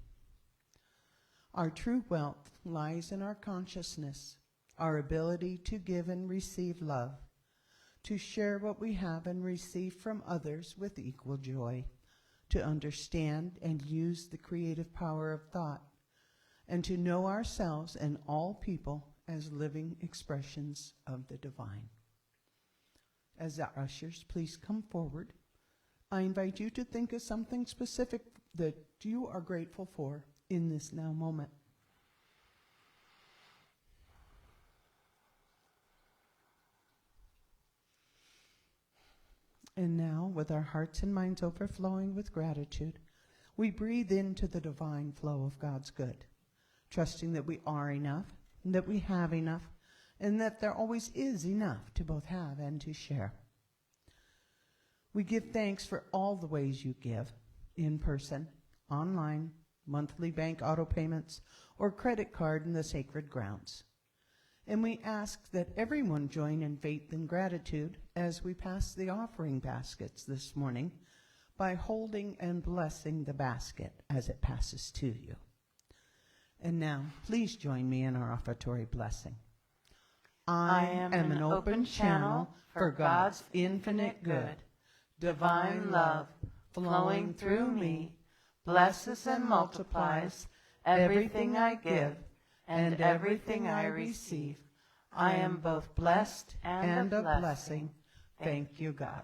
Our true wealth lies in our consciousness, our ability to give and receive love, to share what we have and receive from others with equal joy, to understand and use the creative power of thought, and to know ourselves and all people as living expressions of the divine. As the ushers please come forward, I invite you to think of something specific that you are grateful for in this now moment. And now, with our hearts and minds overflowing with gratitude, we breathe into the divine flow of God's good, trusting that we are enough, and that we have enough, and that there always is enough to both have and to share. We give thanks for all the ways you give, in person, online, monthly bank auto payments, or credit card in the sacred grounds. And we ask that everyone join in faith and gratitude as we pass the offering baskets this morning by holding and blessing the basket as it passes to you. And now, please join me in our offertory blessing. I am an open channel for God's infinite good. Divine love flowing through me blesses and multiplies everything I give and everything I receive. I am both blessed and a blessing. Thank you, God.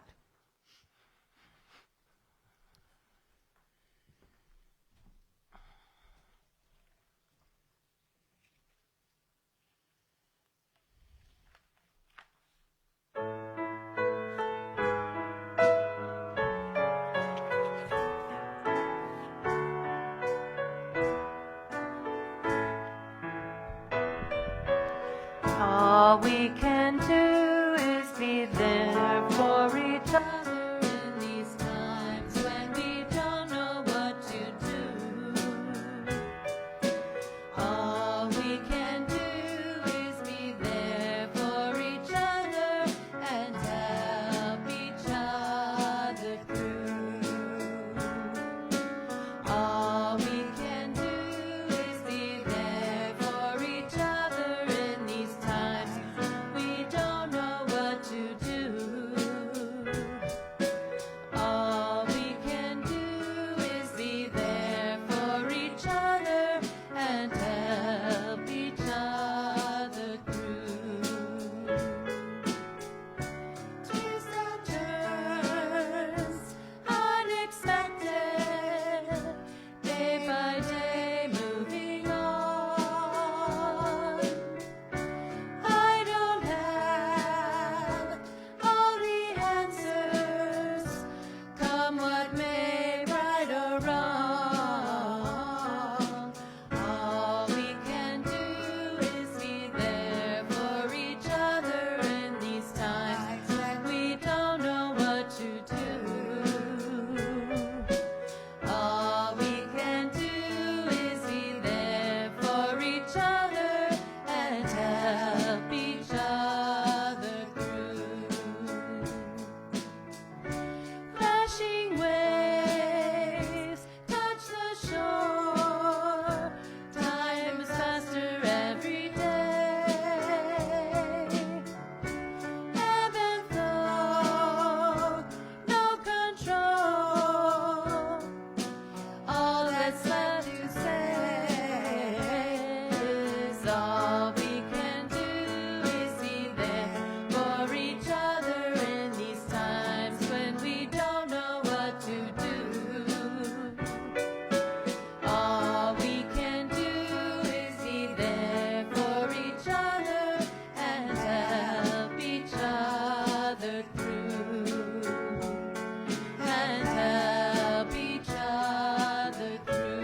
All we can do is be there for each other in these times when we don't know what to do. All we can do is be there for each other and help each other through. All we can do is be there for each other in these times we don't know what to do. All we can do is be there for each other and help each other through. Twists and turns, unexpected, day by day moving on. I don't have all the answers, come what may, right or wrong. All we can do is be there for each other in these times when we don't know what to do. All we can do is be there for each other and help each other through. Crashing waves touch the shore. Time is faster every day. Ebb and flow, no control. All that's left to say is all we can do is be there for each other in these times when we don't know what to do. All we can do is be there for each other and help each other through. And help each other through.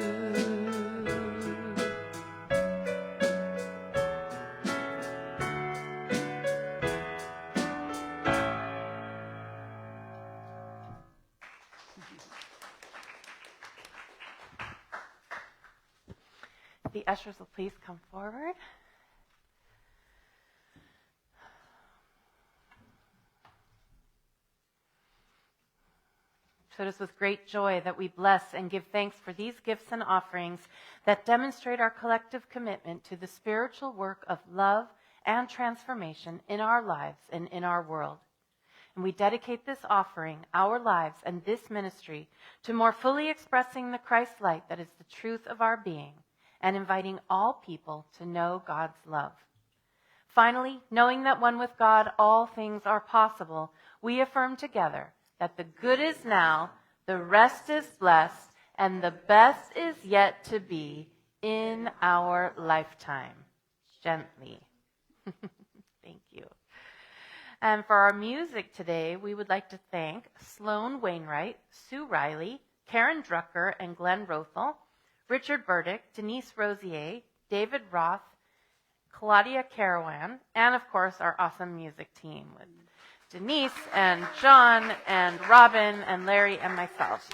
The ushers will please come forward. So it is with great joy that we bless and give thanks for these gifts and offerings that demonstrate our collective commitment to the spiritual work of love and transformation in our lives and in our world. And we dedicate this offering, our lives, and this ministry to more fully expressing the Christ light that is the truth of our being and inviting all people to know God's love. Finally, knowing that one with God all things are possible, we affirm together that the good is now, the rest is blessed, and the best is yet to be in our lifetime. Gently. Thank you. And for our music today, we would like to thank Sloan Wainwright, Sue Riley, Karen Drucker, and Glenn Rothel, Richard Burdick, Denise Rosier, David Roth, Claudia Carawan, and of course our awesome music team with Denise and John and Robin and Larry and myself.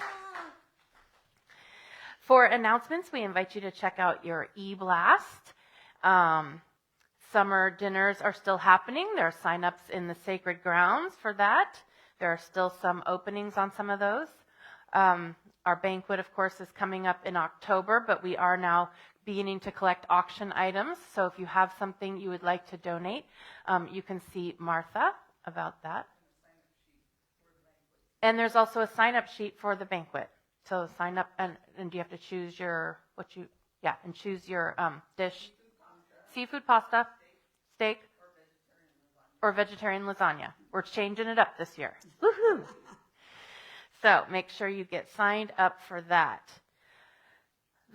For announcements, we invite you to check out your e-blast. Summer dinners are still happening. There are sign-ups in the sacred grounds for that. There are still some openings on some of those. Our banquet, of course, is coming up in October, but we are now beginning to collect auction items. So if you have something you would like to donate, you can see Martha about that. And there's also a sign-up sheet for the banquet. So sign up, and you have to choose your, choose your dish. Seafood pasta, steak, or vegetarian lasagna. We're changing it up this year. Woohoo! So make sure you get signed up for that.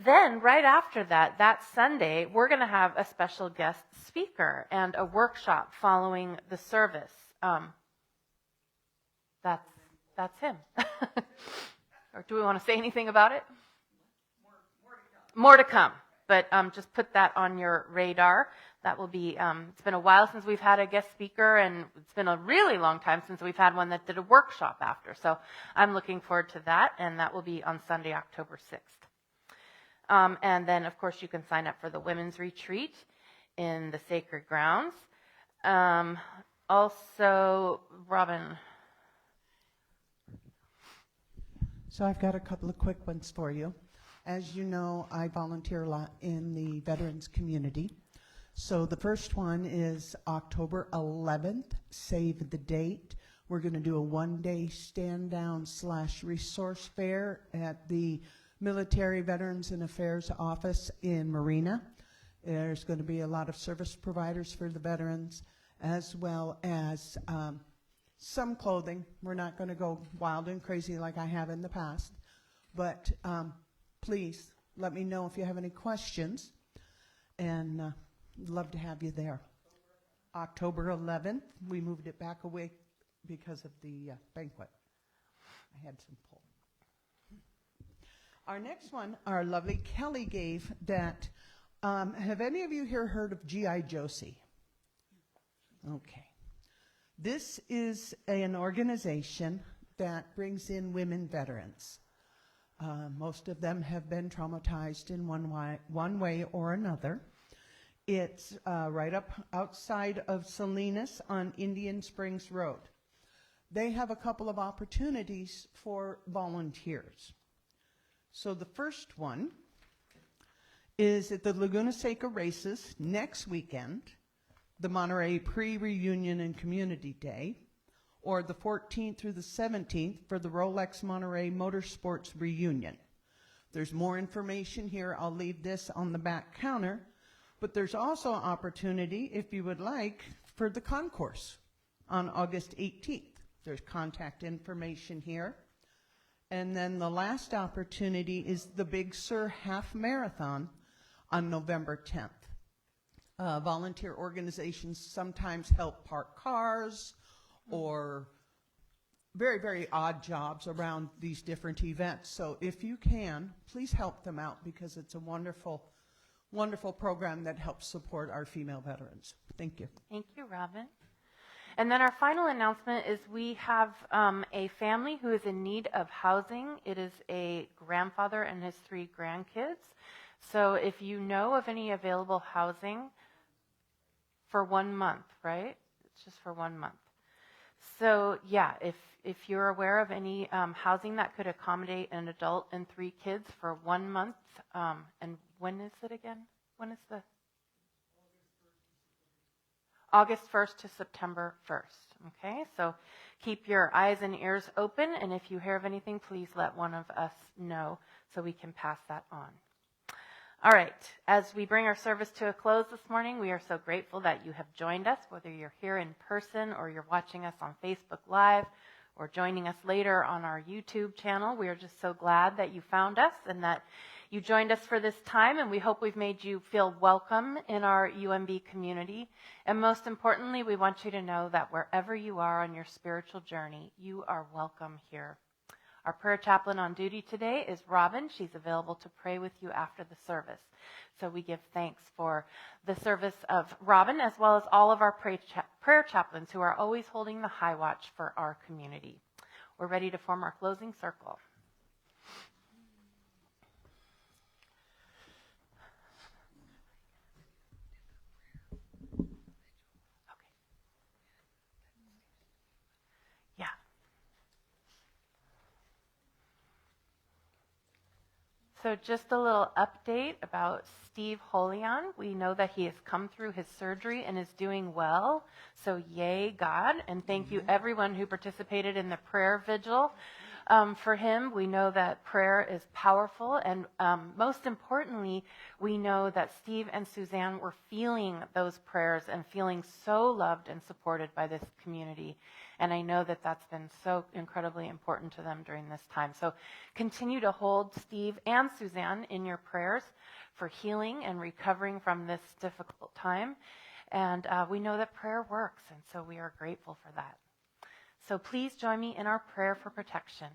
Then, right after that, that Sunday, we're going to have a special guest speaker and a workshop following the service. That's him. Or do we want to say anything about it? More to come. But just put that on your radar. That will be, it's been a while since we've had a guest speaker, and it's been a really long time since we've had one that did a workshop after. So I'm looking forward to that, and that will be on Sunday, October 6th. And then, of course, you can sign up for the women's retreat in the sacred grounds. Also, Robin. So I've got a couple of quick ones for you. As you know, I volunteer a lot in the veterans community. So the first one is October 11th, save the date. We're going to do a one-day stand-down / resource fair at the Military Veterans and Affairs office in Marina. There's going to be a lot of service providers for the veterans, as well as some clothing. We're not going to go wild and crazy like I have in the past, but please let me know if you have any questions, and love to have you there. October 11th, we moved it back away because of the banquet. I had some pull. Our next one, our lovely Kelly gave that, have any of you here heard of G.I. Josie? Okay. This is an organization that brings in women veterans. Most of them have been traumatized in one way or another. It's right up outside of Salinas on Indian Springs Road. They have a couple of opportunities for volunteers. So the first one is at the Laguna Seca races next weekend, the Monterey Pre-Reunion and Community Day, or the 14th through the 17th for the Rolex Monterey Motorsports Reunion. There's more information here. I'll leave this on the back counter. But there's also an opportunity, if you would like, for the concourse on August 18th. There's contact information here. And then the last opportunity is the Big Sur Half Marathon on November 10th. Volunteer organizations sometimes help park cars or very, very odd jobs around these different events. So if you can, please help them out, because it's a wonderful, wonderful program that helps support our female veterans. Thank you. Thank you, Robin. And then our final announcement is we have a family who is in need of housing. It is a grandfather and his 3 grandkids. So if you know of any available housing for 1 month, right? It's just for 1 month. So yeah, if you're aware of any housing that could accommodate an adult and 3 kids for 1 month, and when is it again? When is the August 1st to September 1st? Okay, so keep your eyes and ears open, and if you hear of anything, please let one of us know so we can pass that on. All right, as we bring our service to a close this morning, we are so grateful that you have joined us, whether you're here in person or you're watching us on Facebook Live or joining us later on our YouTube channel. We are just so glad that you found us and that you joined us for this time, and we hope we've made you feel welcome in our UMB community. And most importantly, we want you to know that wherever you are on your spiritual journey, you are welcome here. Our prayer chaplain on duty today is Robin. She's available to pray with you after the service. So we give thanks for the service of Robin, as well as all of our prayer chaplains who are always holding the high watch for our community. We're ready to form our closing circle. Yeah. So just a little update about Steve Holian. We know that he has come through his surgery and is doing well. So yay, God. And thank you everyone who participated in the prayer vigil for him. We know that prayer is powerful. And most importantly, we know that Steve and Suzanne were feeling those prayers and feeling so loved and supported by this community. And I know that that's been so incredibly important to them during this time. So continue to hold Steve and Suzanne in your prayers for healing and recovering from this difficult time. And we know that prayer works, and so we are grateful for that. So please join me in our prayer for protection.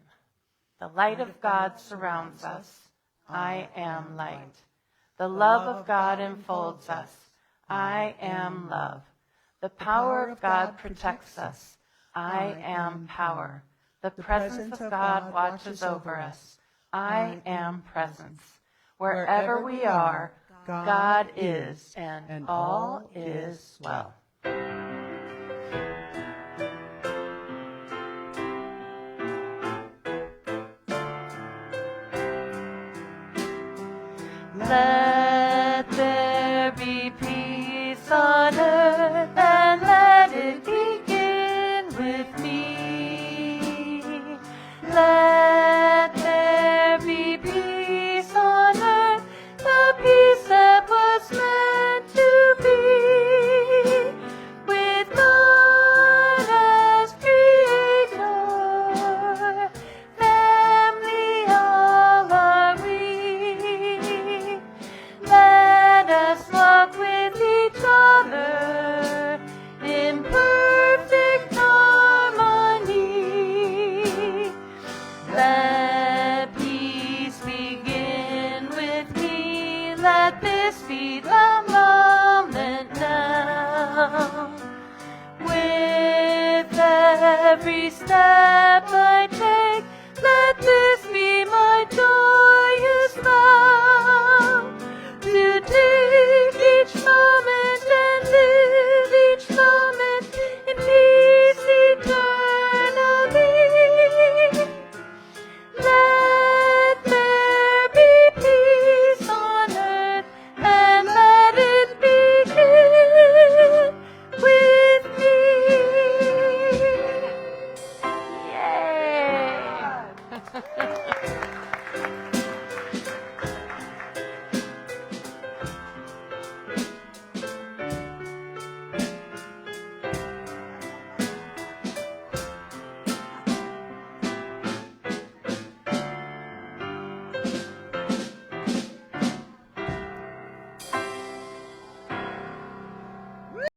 The light of God surrounds us. I am light. The love of God enfolds us. I am love. The power of God protects us. I am power. The presence of God watches over us. I am presence. Wherever we are, God is, and all is well. Let there be peace on earth, and let it begin with me. Let there be peace on earth, the peace that was meant to be, with God as creator. Family all are we. Let us walk with each other in perfect harmony. Let peace begin with me. Let this be the moment now. With every step